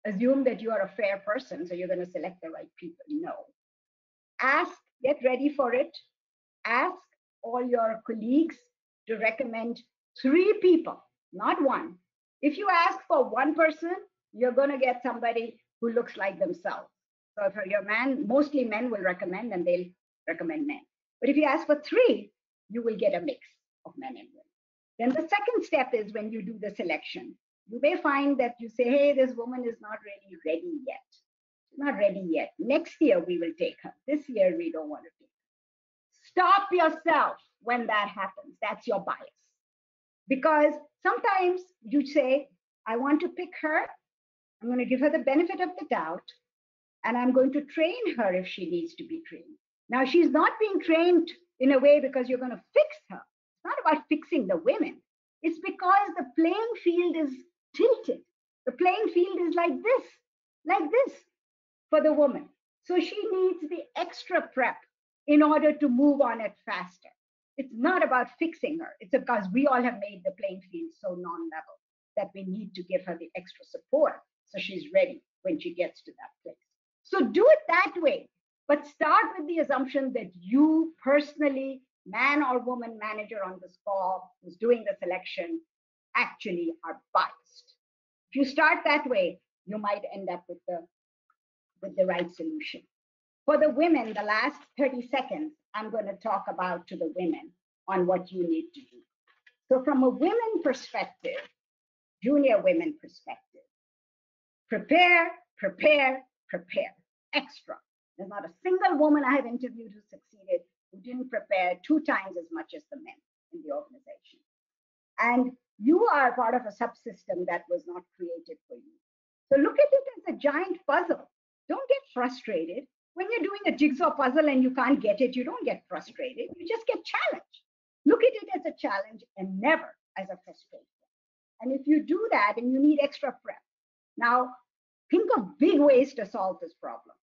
assume that you are a fair person, so you're going to select the right people. No. Ask, get ready for it. Ask all your colleagues to recommend 3 people, not one. If you ask for one person, you're going to get somebody who looks like themselves. So if you're a man, mostly men will recommend, and they'll recommend men. But if you ask for 3, you will get a mix of men and women. Then the second step is when you do the selection. You may find that you say, hey, this woman is not really ready yet. She's not ready yet. Next year we will take her. This year we don't want to take her. Stop yourself when that happens. That's your bias. Because sometimes you say, I want to pick her. I'm going to give her the benefit of the doubt, and I'm going to train her if she needs to be trained. Now, she's not being trained in a way because you're going to fix her. It's not about fixing the women. It's because the playing field is tilted. The playing field is like this for the woman. So she needs the extra prep in order to move on it faster. It's not about fixing her. It's because we all have made the playing field so non-level that we need to give her the extra support so she's ready when she gets to that place. So do it that way, but start with the assumption that you personally, man or woman manager on this call who's doing the selection, actually are biased. If you start that way, you might end up with the right solution. For the women, the last 30 seconds, I'm going to talk about to the women on what you need to do. So from a women perspective, junior women perspective, prepare, prepare, prepare, extra. There's not a single woman I have interviewed who succeeded who didn't prepare 2 times as much as the men in the organization. And you are part of a subsystem that was not created for you. So look at it as a giant puzzle. Don't get frustrated. When you're doing a jigsaw puzzle and you can't get it, you don't get frustrated. You just get challenged. Look at it as a challenge and never as a frustration. And if you do that and you need extra prep, now think of big ways to solve this problem.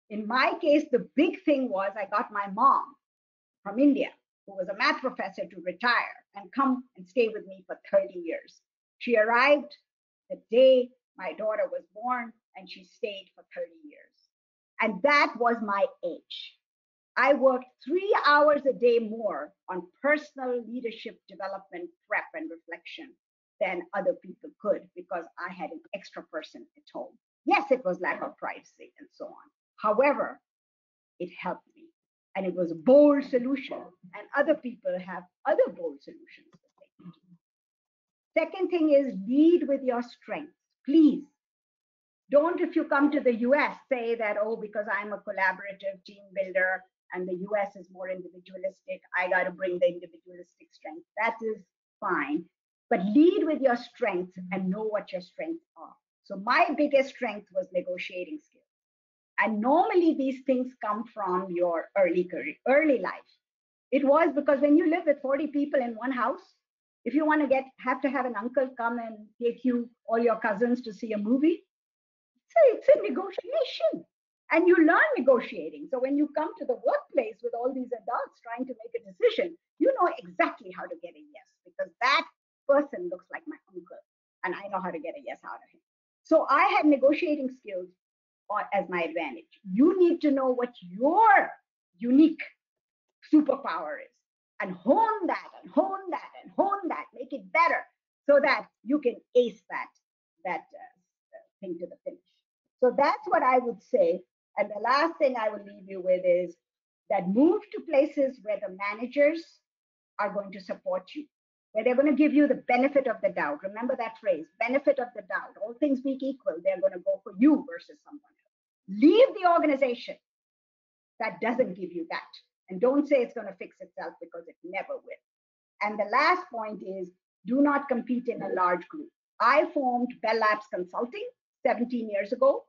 In my case, the big thing was I got my mom from India, who was a math professor, to retire and come and stay with me for 30 years. She arrived the day my daughter was born, and she stayed for 30 years. And that was my age. I worked 3 hours a day more on personal leadership development, prep, and reflection than other people could because I had an extra person at home. Yes, it was lack of privacy and so on. However, it helped me. And it was a bold solution. And other people have other bold solutions that they can do. Second thing is lead with your strengths. Please don't, if you come to the US, say that, oh, because I'm a collaborative team builder and the US is more individualistic, I got to bring the individualistic strength. That is fine. But lead with your strengths and know what your strengths are. So my biggest strength was negotiating skills. And normally these things come from your early career, early life. It was because when you live with 40 people in one house, if you want to have to have an uncle come and take you, all your cousins, to see a movie, it's a negotiation. And you learn negotiating. So when you come to the workplace with all these adults trying to make a decision, you know exactly how to get a yes, because that person looks like my uncle and I know how to get a yes out of him. So I had negotiating skills as my advantage. You need to know what your unique superpower is and hone that and hone that and hone that, make it better so that you can ace that thing to the finish. So that's what I would say. And the last thing I will leave you with is that move to places where the managers are going to support you, where they're going to give you the benefit of the doubt. Remember that phrase, benefit of the doubt. All things being equal, they're going to go for you versus someone else. Leave the organization that doesn't give you that. And don't say it's going to fix itself, because it never will. And the last point is, do not compete in a large group. I formed Bell Labs Consulting 17 years ago.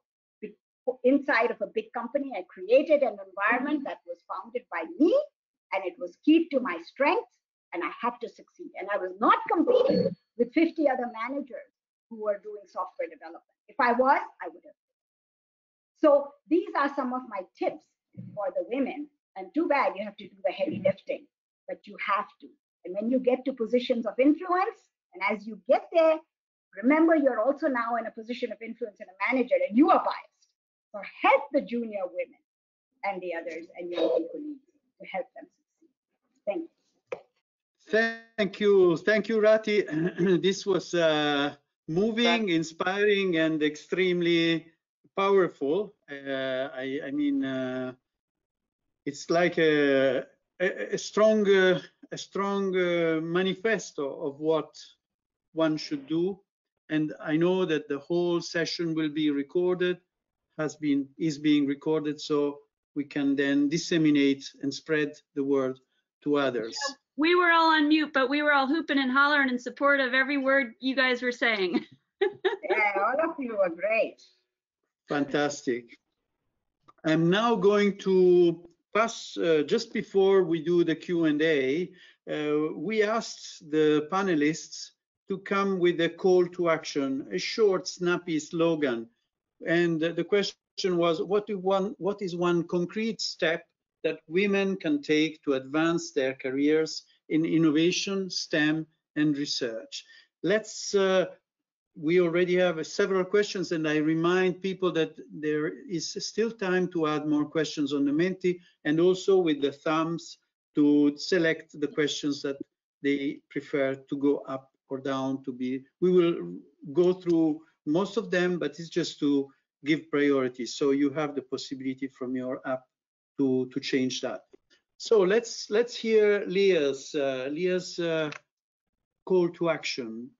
Inside of a big company, I created an environment that was founded by me, and it was key to my strengths, and I had to succeed. And I was not competing with 50 other managers who were doing software development. If I was, I would have. So these are some of my tips for the women. And too bad you have to do the heavy lifting, but you have to. And when you get to positions of influence, and as you get there, remember you're also now in a position of influence and a manager, and you are biased. So help the junior women and the others and young people to help them succeed. Thank you. Thank you, Rati. This was moving, inspiring, and extremely powerful. I mean, it's like a strong manifesto of what one should do. And I know that the whole session will be recorded, is being recorded, so we can then disseminate and spread the word to others. Yeah, we were all on mute, but we were all hooping and hollering in support of every word you guys were saying. Yeah, all of you were great. Fantastic. I'm now going to pass, just before we do the Q&A, we asked the panelists to come with a call to action, a short, snappy slogan. And the question was, what is one concrete step that women can take to advance their careers in innovation, STEM, and research? We already have several questions, and I remind people that there is still time to add more questions on the Menti, and also with the thumbs to select the questions that they prefer to go up or down to be. We will go through most of them, but it's just to give priority. So you have the possibility from your app to change that. So let's hear Leah's call to action.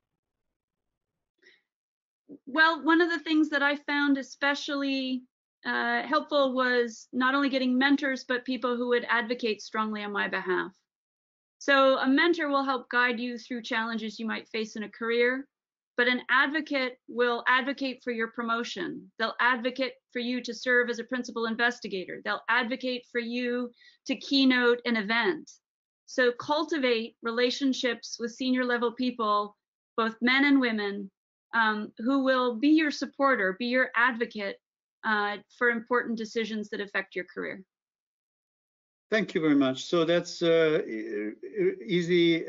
Well, one of the things that I found especially helpful was not only getting mentors, but people who would advocate strongly on my behalf. So a mentor will help guide you through challenges you might face in a career, but an advocate will advocate for your promotion. They'll advocate for you to serve as a principal investigator. They'll advocate for you to keynote an event. So cultivate relationships with senior level people, both men and women, who will be your supporter, be your advocate for important decisions that affect your career. Thank you very much. So that's easy.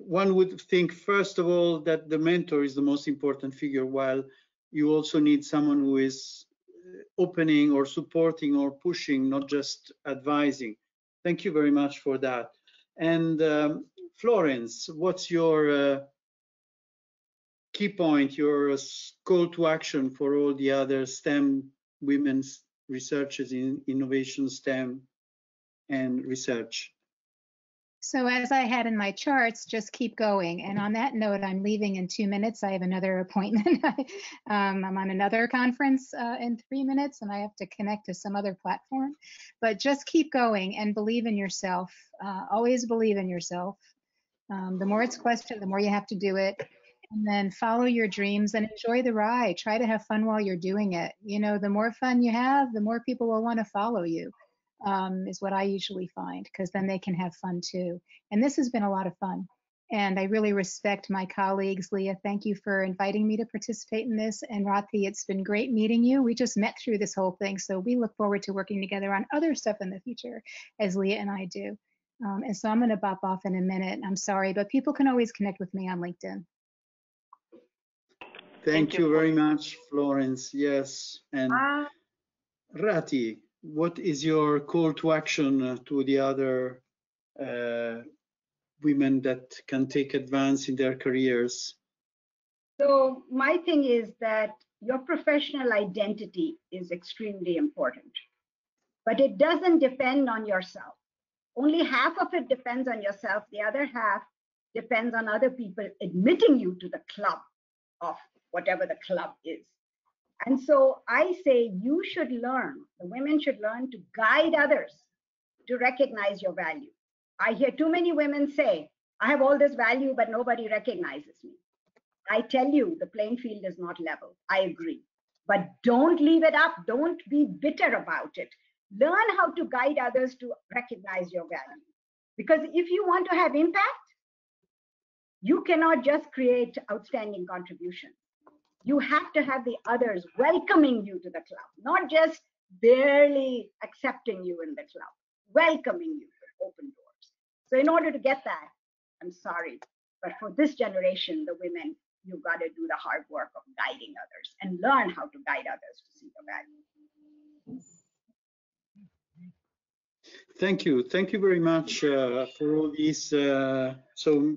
One would think, first of all, that the mentor is the most important figure, while you also need someone who is opening or supporting or pushing, not just advising. Thank you very much for that. And Florence, what's your key point, your call to action for all the other STEM women's researchers in innovation, STEM, and research? So as I had in my charts, just keep going. And on that note, I'm leaving in 2 minutes. I have another appointment. I'm on another conference in 3 minutes, and I have to connect to some other platform. But just keep going and believe in yourself. Always believe in yourself. The more it's questioned, the more you have to do it. And then follow your dreams and enjoy the ride. Try to have fun while you're doing it. You know, the more fun you have, the more people will want to follow you. Is what I usually find, because then they can have fun too. And this has been a lot of fun. And I really respect my colleagues. Leah, thank you for inviting me to participate in this. And Rati, it's been great meeting you. We just met through this whole thing. So we look forward to working together on other stuff in the future, as Leah and I do. And so I'm going to bop off in a minute. I'm sorry, but people can always connect with me on LinkedIn. Thank you very much, Florence. Yes. And Rati, what is your call to action to the other women that can take advance in their careers? So my thing is that your professional identity is extremely important, but it doesn't depend on yourself. Only half of it depends on yourself. The other half depends on other people admitting you to the club of whatever the club is. And so I say you should learn, the women should learn to guide others to recognize your value. I hear too many women say, I have all this value, but nobody recognizes me. I tell you, the playing field is not level. I agree. But don't leave it up. Don't be bitter about it. Learn how to guide others to recognize your value. Because if you want to have impact, you cannot just create outstanding contributions. You have to have the others welcoming you to the club, not just barely accepting you in the club, welcoming you with open doors. So in order to get that, I'm sorry, but for this generation, the women, you've got to do the hard work of guiding others and learn how to guide others to see the value. Thank you. Thank you very much for all these. So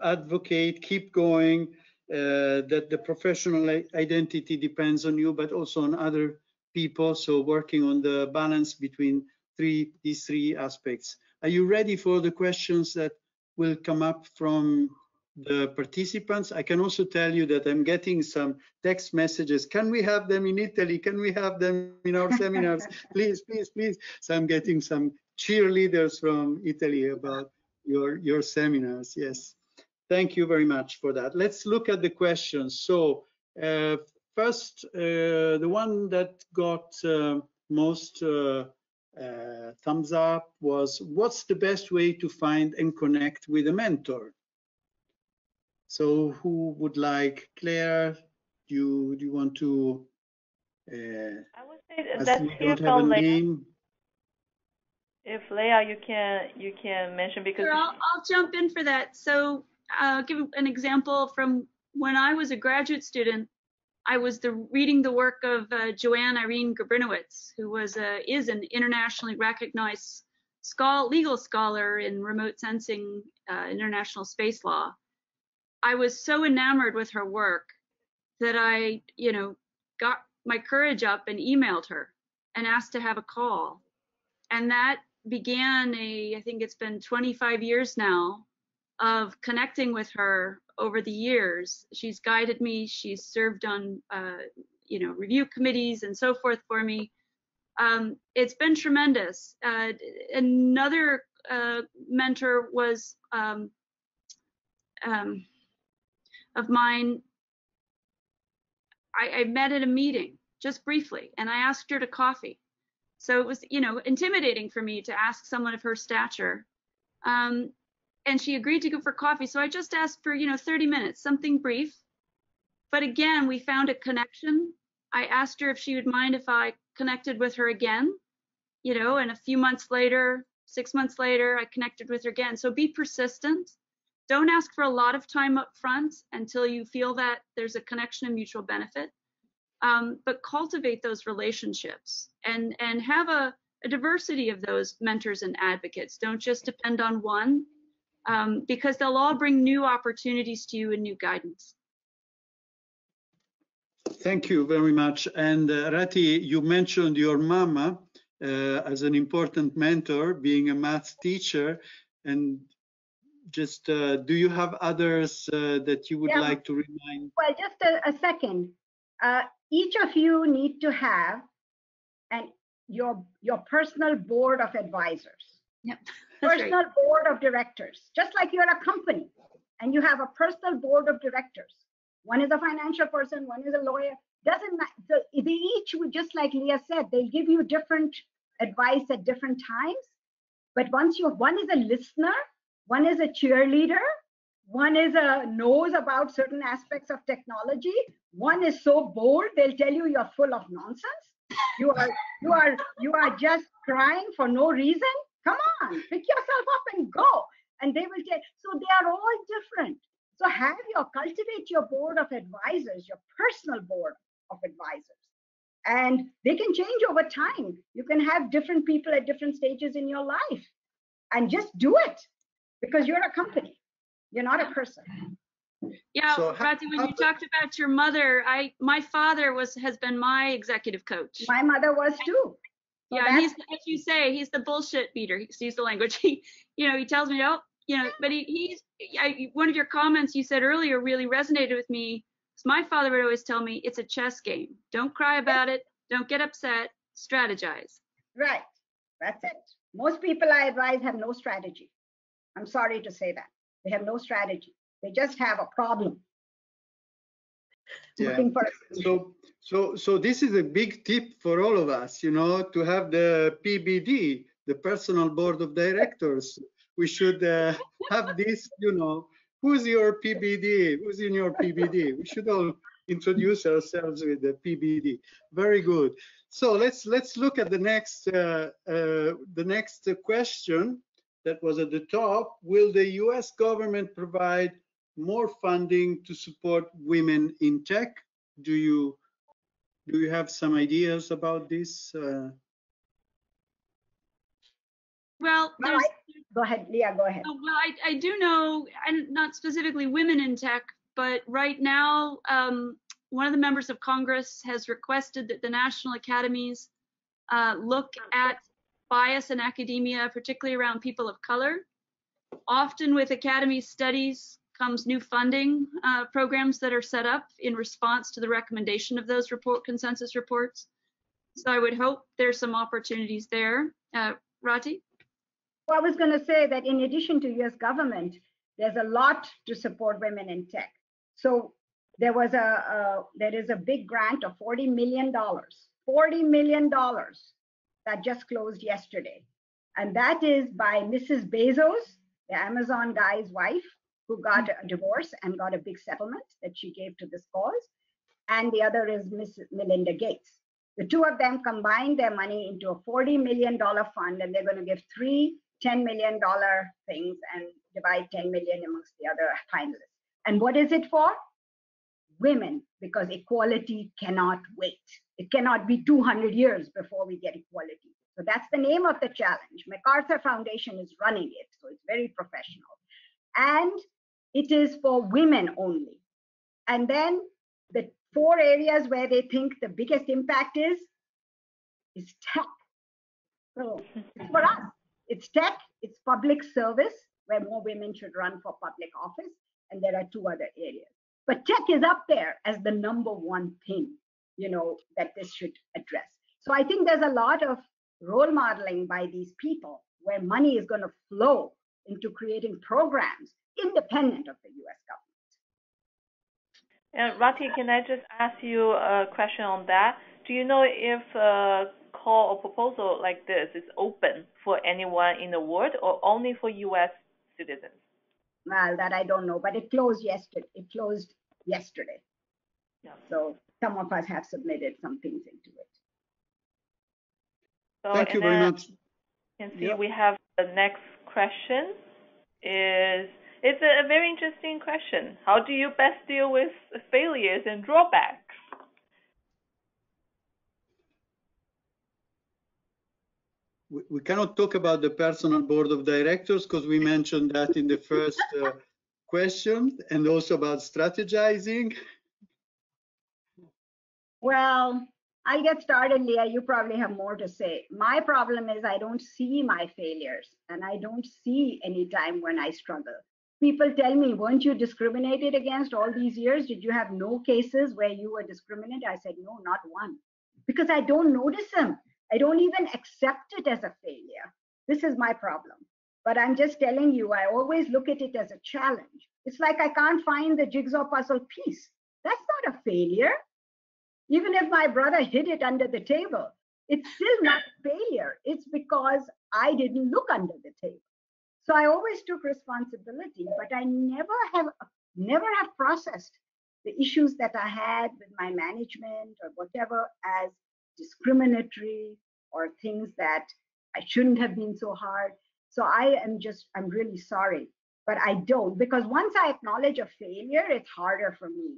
advocate, keep going, that the professional identity depends on you, but also on other people. So working on the balance between these three aspects. Are you ready for the questions that will come up from the participants? I can also tell you that I'm getting some text messages. Can we have them in Italy? Can we have them in our seminars? Please, please, please. So I'm getting some cheerleaders from Italy about your seminars. Yes, thank you very much for that. Let's look at the questions. So first, the one that got most thumbs up was, what's the best way to find and connect with a mentor? So who would like, Claire, do you want to, I would say as that's we here don't have a from Leah. name. If Leah, you can mention, because Sure, I'll jump in for that. So give an example from when I was a graduate student. I was reading the work of Joanne Irene Gabrinowitz, who is an internationally recognized legal scholar in remote sensing international space law. I was so enamored with her work that I, got my courage up and emailed her and asked to have a call. And that began I think it's been 25 years now of connecting with her over the years. She's guided me. She's served on, review committees and so forth for me. It's been tremendous. Another mentor was of mine. I met at a meeting just briefly, and I asked her to coffee. So it was, intimidating for me to ask someone of her stature. And she agreed to go for coffee. So I just asked for, 30 minutes, something brief. But again, we found a connection. I asked her if she would mind if I connected with her again, and a few months later, 6 months later, I connected with her again. So be persistent. Don't ask for a lot of time up front until you feel that there's a connection and mutual benefit. But cultivate those relationships and have a diversity of those mentors and advocates. Don't just depend on one, because they'll all bring new opportunities to you and new guidance. Thank you very much. And Rati, you mentioned your mama as an important mentor, being a math teacher. And just, do you have others that you would like to remind? Well, just a second. Each of you need to have your personal board of advisors. Yep. Personal board of directors, just like you're a company and you have a personal board of directors. One is a financial person, one is a lawyer. Doesn't matter. They each would, just like Leah said, they'll give you different advice at different times. But one is a listener, one is a cheerleader, one is knows about certain aspects of technology. One is so bold, they'll tell you you're full of nonsense. You are just crying for no reason. Come on, pick yourself up and go. And they will tell. So they are all different. So cultivate your board of advisors, your personal board of advisors. And they can change over time. You can have different people at different stages in your life. And just do it, because you're a company. You're not a person. Yeah, So Rati, when you talked about your mother, my father has been my executive coach. My mother was too. So yeah, he's, as you say, he's the bullshit beater. Excuse the language. He tells me, oh, but one of your comments you said earlier really resonated with me. My father would always tell me, it's a chess game. Don't cry about it. Don't get upset. Strategize. Right. That's it. Most people I advise have no strategy. I'm sorry to say that. They have no strategy. They just have a problem. Yeah. Looking for So this is a big tip for all of us, to have the PBD, the personal board of directors. We should have this, who's your PBD? Who's in your PBD? We should all introduce ourselves with the PBD. Very good. So let's look at the next question that was at the top. Will the US government provide more funding to support women in tech? Do you have some ideas about this? Well, All there's, right. Go ahead, Leah, go ahead. well, I do know, and not specifically women in tech, but right now, one of the members of Congress has requested that the national academies look at bias in academia, particularly around people of color. Often with academy studies comes new funding programs that are set up in response to the recommendation of those consensus reports. So I would hope there's some opportunities there. Rati? Well, I was going to say that in addition to US government, there's a lot to support women in tech. So there is a big grant of $40 million that just closed yesterday. And that is by Mrs. Bezos, the Amazon guy's wife, who got a divorce and got a big settlement that she gave to this cause. And the other is Miss Melinda Gates. The two of them combined their money into a $40 million fund, and they're going to give 3 $10 million things and divide 10 million amongst the other finalists. And what is it for? Women, because equality cannot wait. It cannot be 200 years before we get equality. So that's the name of the challenge. MacArthur Foundation is running it, so it's very professional. And it is for women only. And then the 4 areas where they think the biggest impact is tech. So it's for us. It's tech, it's public service, where more women should run for public office, and there are 2 other areas. But tech is up there as the #1 thing, that this should address. So I think there's a lot of role modeling by these people where money is going to flow into creating programs independent of the US government. And Rati, can I just ask you a question on that? Do you know if a call or proposal like this is open for anyone in the world or only for US citizens? Well, that I don't know, but it closed yesterday. Yeah. So some of us have submitted some things into it. So, thank you very much. You can see we have the next question. It's a very interesting question. How do you best deal with failures and drawbacks? We cannot talk about the personal board of directors because we mentioned that in the first question, and also about strategizing. Well, I'll get started, Leah. You probably have more to say. My problem is I don't see my failures, and I don't see any time when I struggle. People tell me, weren't you discriminated against all these years? Did you have no cases where you were discriminated? I said, no, not one, because I don't notice them. I don't even accept it as a failure. This is my problem. But I'm just telling you, I always look at it as a challenge. It's like I can't find the jigsaw puzzle piece. That's not a failure. Even if my brother hid it under the table, it's still not a failure. It's because I didn't look under the table. So I always took responsibility, but I never have processed the issues that I had with my management or whatever as discriminatory or things that I shouldn't have been so hard. So I'm really sorry, but I don't, because once I acknowledge a failure, it's harder for me.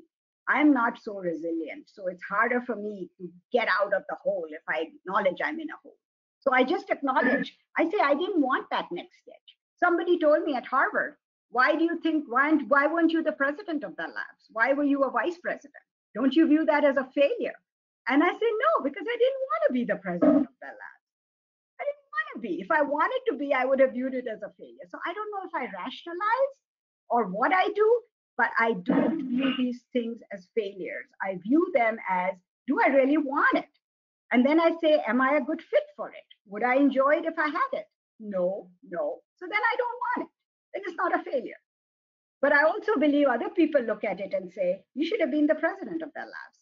I'm not so resilient. So it's harder for me to get out of the hole if I acknowledge I'm in a hole. So I just acknowledge. I say, I didn't want that next stitch. Somebody told me at Harvard, why weren't you the president of the labs? Why were you a vice president? Don't you view that as a failure? And I say, no, because I didn't want to be the president of the labs. I didn't want to be. If I wanted to be, I would have viewed it as a failure. So I don't know if I rationalize or what I do, but I don't view these things as failures. I view them as, do I really want it? And then I say, am I a good fit for it? Would I enjoy it if I had it? No. So then I don't want it. Then it's not a failure. But I also believe other people look at it and say, you should have been the president of that labs.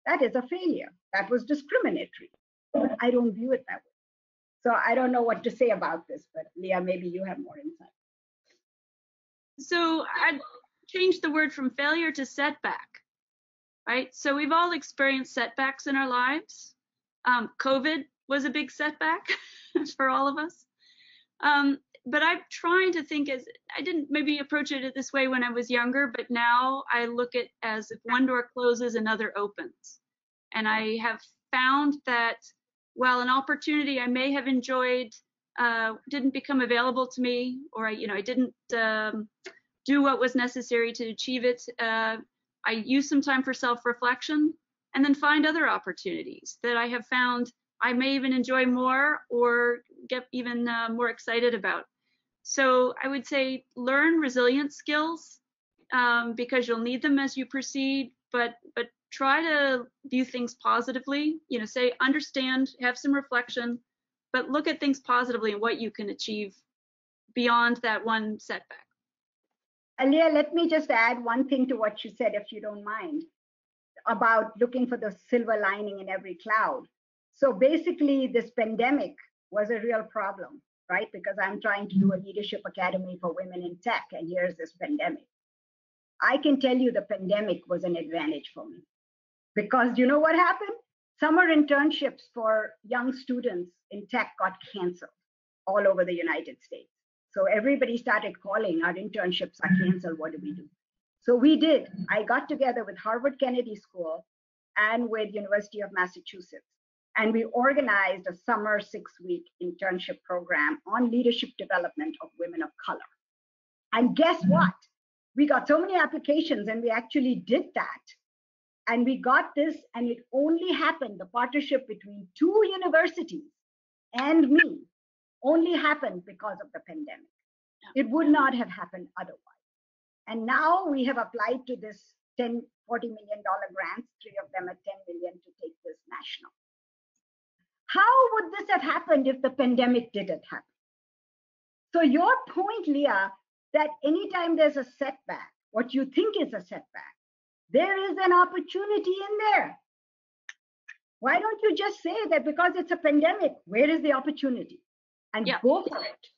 That is a failure. That was discriminatory. But I don't view it that way. So I don't know what to say about this, but Leah, maybe you have more insight. So I'd change the word from failure to setback, right? So we've all experienced setbacks in our lives. COVID was a big setback for all of us. But I'm trying to think I didn't maybe approach it this way when I was younger, but now I look at as if one door closes, another opens. And I have found that while an opportunity I may have enjoyed didn't become available to me, or I didn't do what was necessary to achieve it, I use some time for self-reflection and then find other opportunities that I have found I may even enjoy more or get even more excited about. So I would say learn resilience skills because you'll need them as you proceed, but try to view things positively. Say, understand, have some reflection, but look at things positively and what you can achieve beyond that one setback. Alia, let me just add one thing to what you said, if you don't mind, about looking for the silver lining in every cloud. So basically, this pandemic was a real problem, right? Because I'm trying to do a leadership academy for women in tech, and here's this pandemic. I can tell you the pandemic was an advantage for me. Because you know what happened? Summer internships for young students in tech got canceled all over the United States. So everybody started calling, our internships are canceled, what do we do? So we did. I got together with Harvard Kennedy School and with University of Massachusetts, and we organized a summer 6-week internship program on leadership development of women of color. And guess what? We got so many applications and we actually did that. And we got this, and it only happened, the partnership between 2 universities and me only happened because of the pandemic. It would not have happened otherwise. And now we have applied to this $40 million grants, 3 of them at $10 million, to take this national. How would this have happened if the pandemic didn't happen? So your point, Leah, that anytime there's a setback, what you think is a setback, there is an opportunity in there. Why don't you just say that because it's a pandemic, where is the opportunity? And go for it.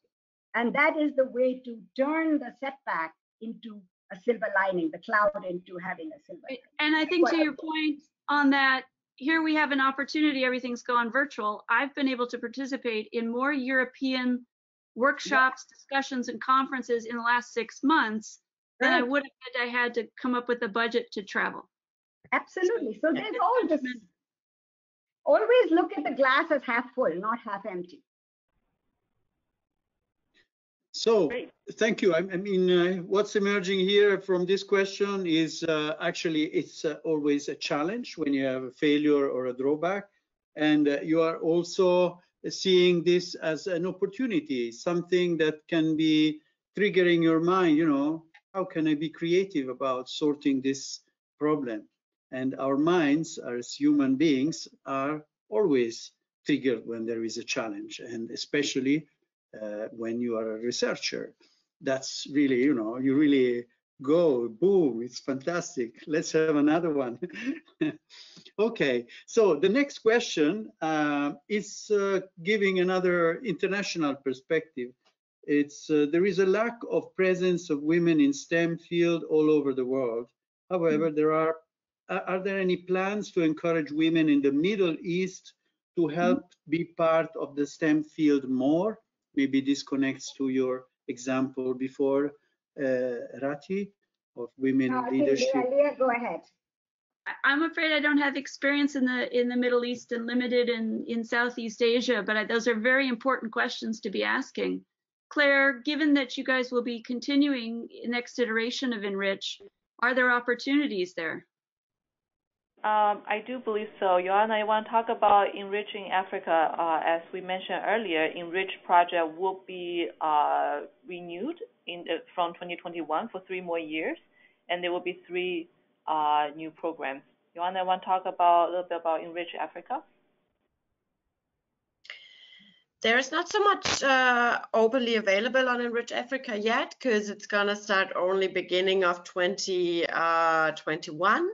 And that is the way to turn the setback into a silver lining, the cloud into having a silver lining. And I think to your point on that, here we have an opportunity, everything's gone virtual. I've been able to participate in more European workshops, discussions, and conferences in the last 6 months than I would have had I had to come up with a budget to travel. Absolutely. So there's all this. Always look at the glass as half full, not half empty. So thank you. I mean, what's emerging here from this question is actually it's always a challenge when you have a failure or a drawback. And you are also seeing this as an opportunity, something that can be triggering your mind, how can I be creative about sorting this problem? And our minds as human beings are always triggered when there is a challenge, and especially when you are a researcher. That's really, you really go, boom, it's fantastic. Let's have another one. Okay, so the next question is giving another international perspective. It's there is a lack of presence of women in STEM field all over the world. However, are there any plans to encourage women in the Middle East to help be part of the STEM field more? Maybe this connects to your example before, Rati, of women leadership. Leah, go ahead. I'm afraid I don't have experience in the Middle East and limited in Southeast Asia, but those are very important questions to be asking. Claire, given that you guys will be continuing next iteration of ENRICH, are there opportunities there? I do believe so. Joanna, I want to talk about Enriching Africa. As we mentioned earlier, ENRICH project will be renewed from 2021 for 3 more years, and there will be 3 new programs. Joanna, I want to talk a little bit about Enrich Africa. There's not so much openly available on Enrich Africa yet, because it's going to start only beginning of 2021.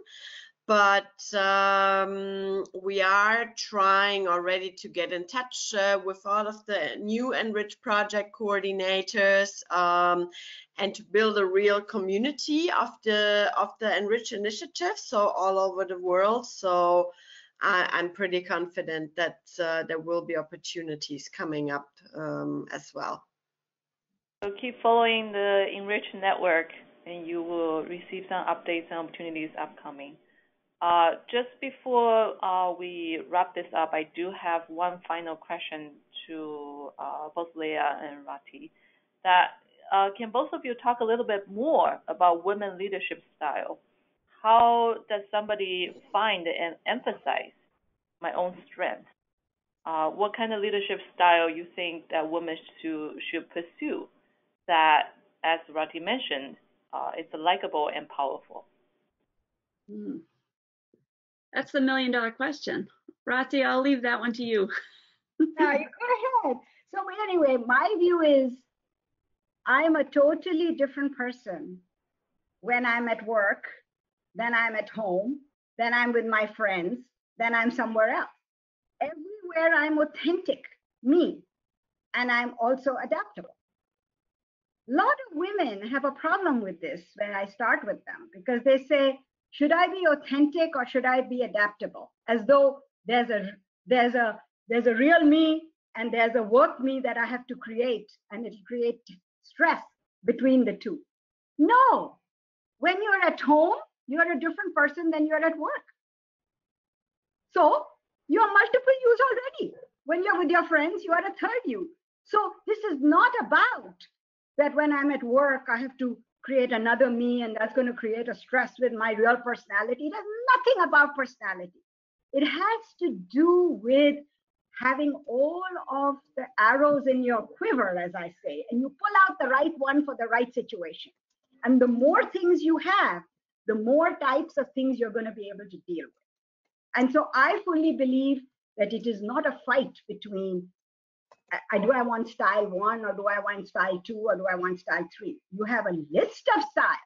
But we are trying already to get in touch with all of the new ENRICH project coordinators and to build a real community of the ENRICH initiative, so all over the world. So I'm pretty confident that there will be opportunities coming up as well. So keep following the ENRICH network, and you will receive some updates and opportunities upcoming. Just before we wrap this up, I do have one final question to both Leah and Rati. That can both of you talk a little bit more about women leadership style? How does somebody find and emphasize my own strengths? What kind of leadership style you think that women should pursue that, as Rati mentioned, it's likable and powerful? That's the $1 million question. Rati, I'll leave that one to you. Go ahead. So anyway, my view is I'm a totally different person when I'm at work, then I'm at home, then I'm with my friends, then I'm somewhere else. Everywhere I'm authentic, me, and I'm also adaptable. A lot of women have a problem with this when I start with them, because they say, should I be authentic or should I be adaptable? As though there's a real me and there's a work me that I have to create, and it'll create stress between the two. No, when you're at home, you're a different person than you're at work. So you're multiple yous already. When you're with your friends, you are a third you. So this is not about that when I'm at work, I have to create another me, and that's going to create a stress with my real personality. It has nothing about personality. It has to do with having all of the arrows in your quiver, as I say, and you pull out the right one for the right situation. And the more things you have, the more types of things you're going to be able to deal with. And so I fully believe that it is not a fight between do I want style 1 or do I want style 2 or do I want style 3? You have a list of styles,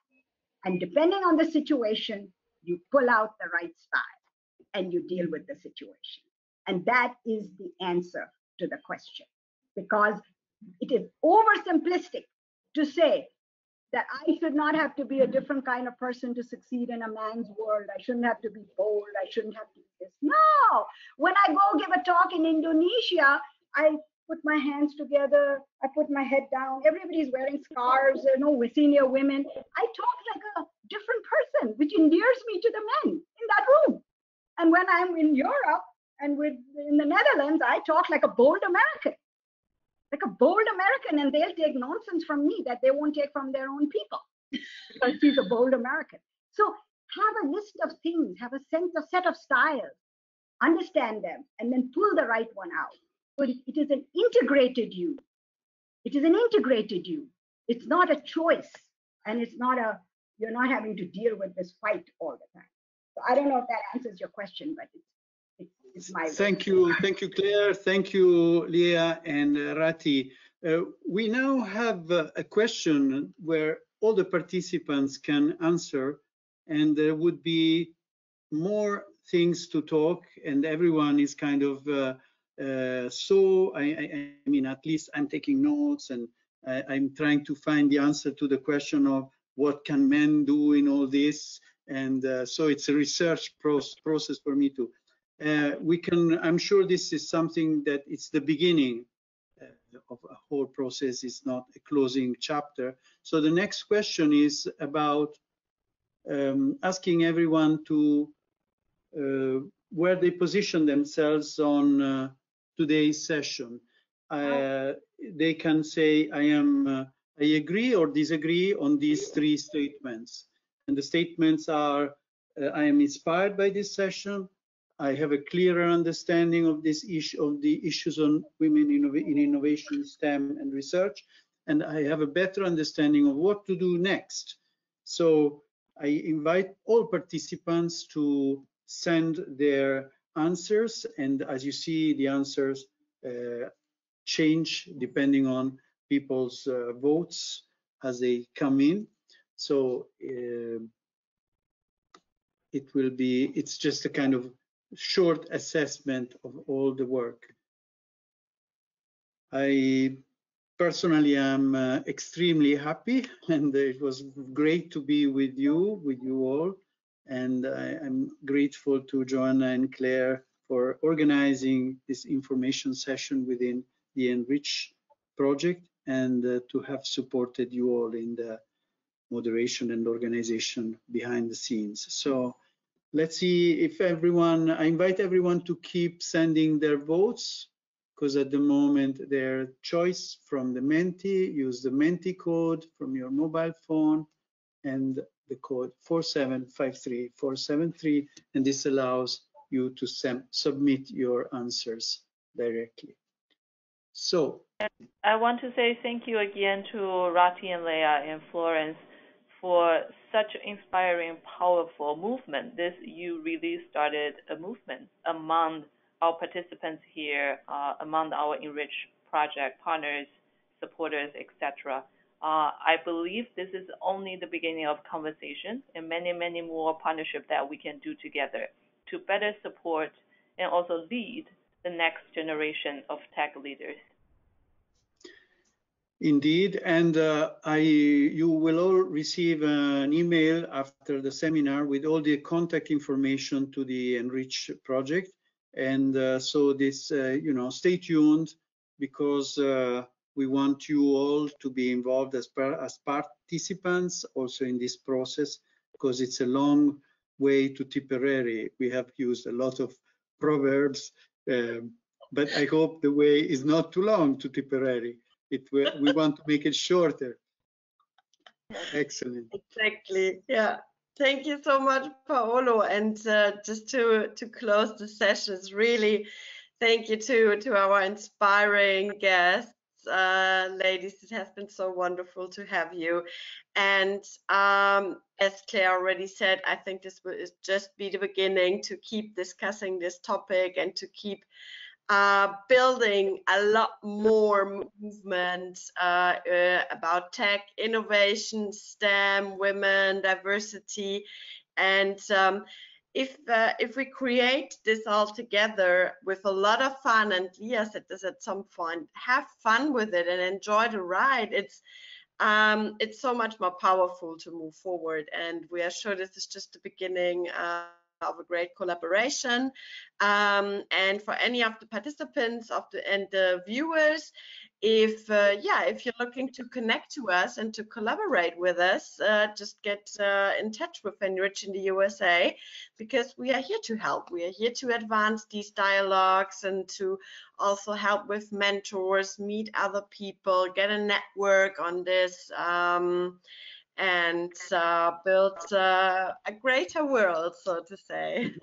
and depending on the situation, you pull out the right style and you deal with the situation. And that is the answer to the question, because it is oversimplistic to say that I should not have to be a different kind of person to succeed in a man's world. I shouldn't have to be bold. I shouldn't have to be this. No, when I go give a talk in Indonesia, I put my hands together, I put my head down, everybody's wearing scarves, senior women. I talk like a different person, which endears me to the men in that room. And when I'm in Europe and in the Netherlands, I talk like a bold American. And they'll take nonsense from me that they won't take from their own people, because she's a bold American. So have a list of things, have a set of styles, understand them, and then pull the right one out. But it is an integrated you. It is an integrated you. It's not a choice, and you're not having to deal with this fight all the time. So I don't know if that answers your question, but it's my Thank you, Claire. Thank you, Leah and Rati. We now have a question where all the participants can answer, and there would be more things to talk, and everyone is kind of I mean, at least I'm taking notes, and I'm trying to find the answer to the question of what can men do in all this, and so it's a research process for me to. I'm sure this is something that it's the beginning of a whole process, is not a closing chapter. So the next question is about asking everyone to where they position themselves on today's session. They can say, I agree or disagree on these 3 statements. And the statements are, I am inspired by this session. I have a clearer understanding of this issue, of the issues on women in innovation, STEM, and research, and I have a better understanding of what to do next. So I invite all participants to send their answers, and as you see, the answers change depending on people's votes as they come in. So it's just a kind of short assessment of all the work. I personally am extremely happy, and it was great to be with you all. And I'm grateful to Joanna and Claire for organizing this information session within the ENRICH project, and to have supported you all in the moderation and organization behind the scenes. So let's see if everyone, I invite everyone to keep sending their votes, because at the moment their choice from the Menti, use the Menti code from your mobile phone and the code 4753473, and this allows you to submit your answers directly. So I want to say thank you again to Rati and Leah and Florence for such an inspiring, powerful movement. You really started a movement among our participants here, among our ENRICH project partners, supporters, etc. I believe this is only the beginning of conversation and many, many more partnerships that we can do together to better support and also lead the next generation of tech leaders. indeed, and you will all receive an email after the seminar with all the contact information to the ENRICH project. And so this, you know, stay tuned, because we want you all to be involved as participants also in this process, because it's a long way to Tipperary. We have used a lot of proverbs, but I hope the way is not too long to Tipperary. We want to make it shorter. Excellent. Exactly. Yeah. Thank you so much, Paolo. And just to close the sessions, really thank you to our inspiring guests. Ladies, it has been so wonderful to have you. And as Claire already said, I think this will just be the beginning to keep discussing this topic and to keep building a lot more movements about tech, innovation, STEM, women, diversity, and if we create this all together with a lot of fun, and Leah said this at some point, have fun with it and enjoy the ride, it's so much more powerful to move forward. And we are sure this is just the beginning of a great collaboration. And for any of the participants and the viewers, if you're looking to connect to us and to collaborate with us, just get in touch with ENRICH in the USA, because we are here to help. We are here to advance these dialogues and to also help with mentors, meet other people, get a network on this, and build a greater world, so to say.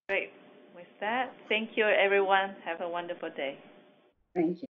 Great. With that, thank you, everyone. Have a wonderful day. Thank you.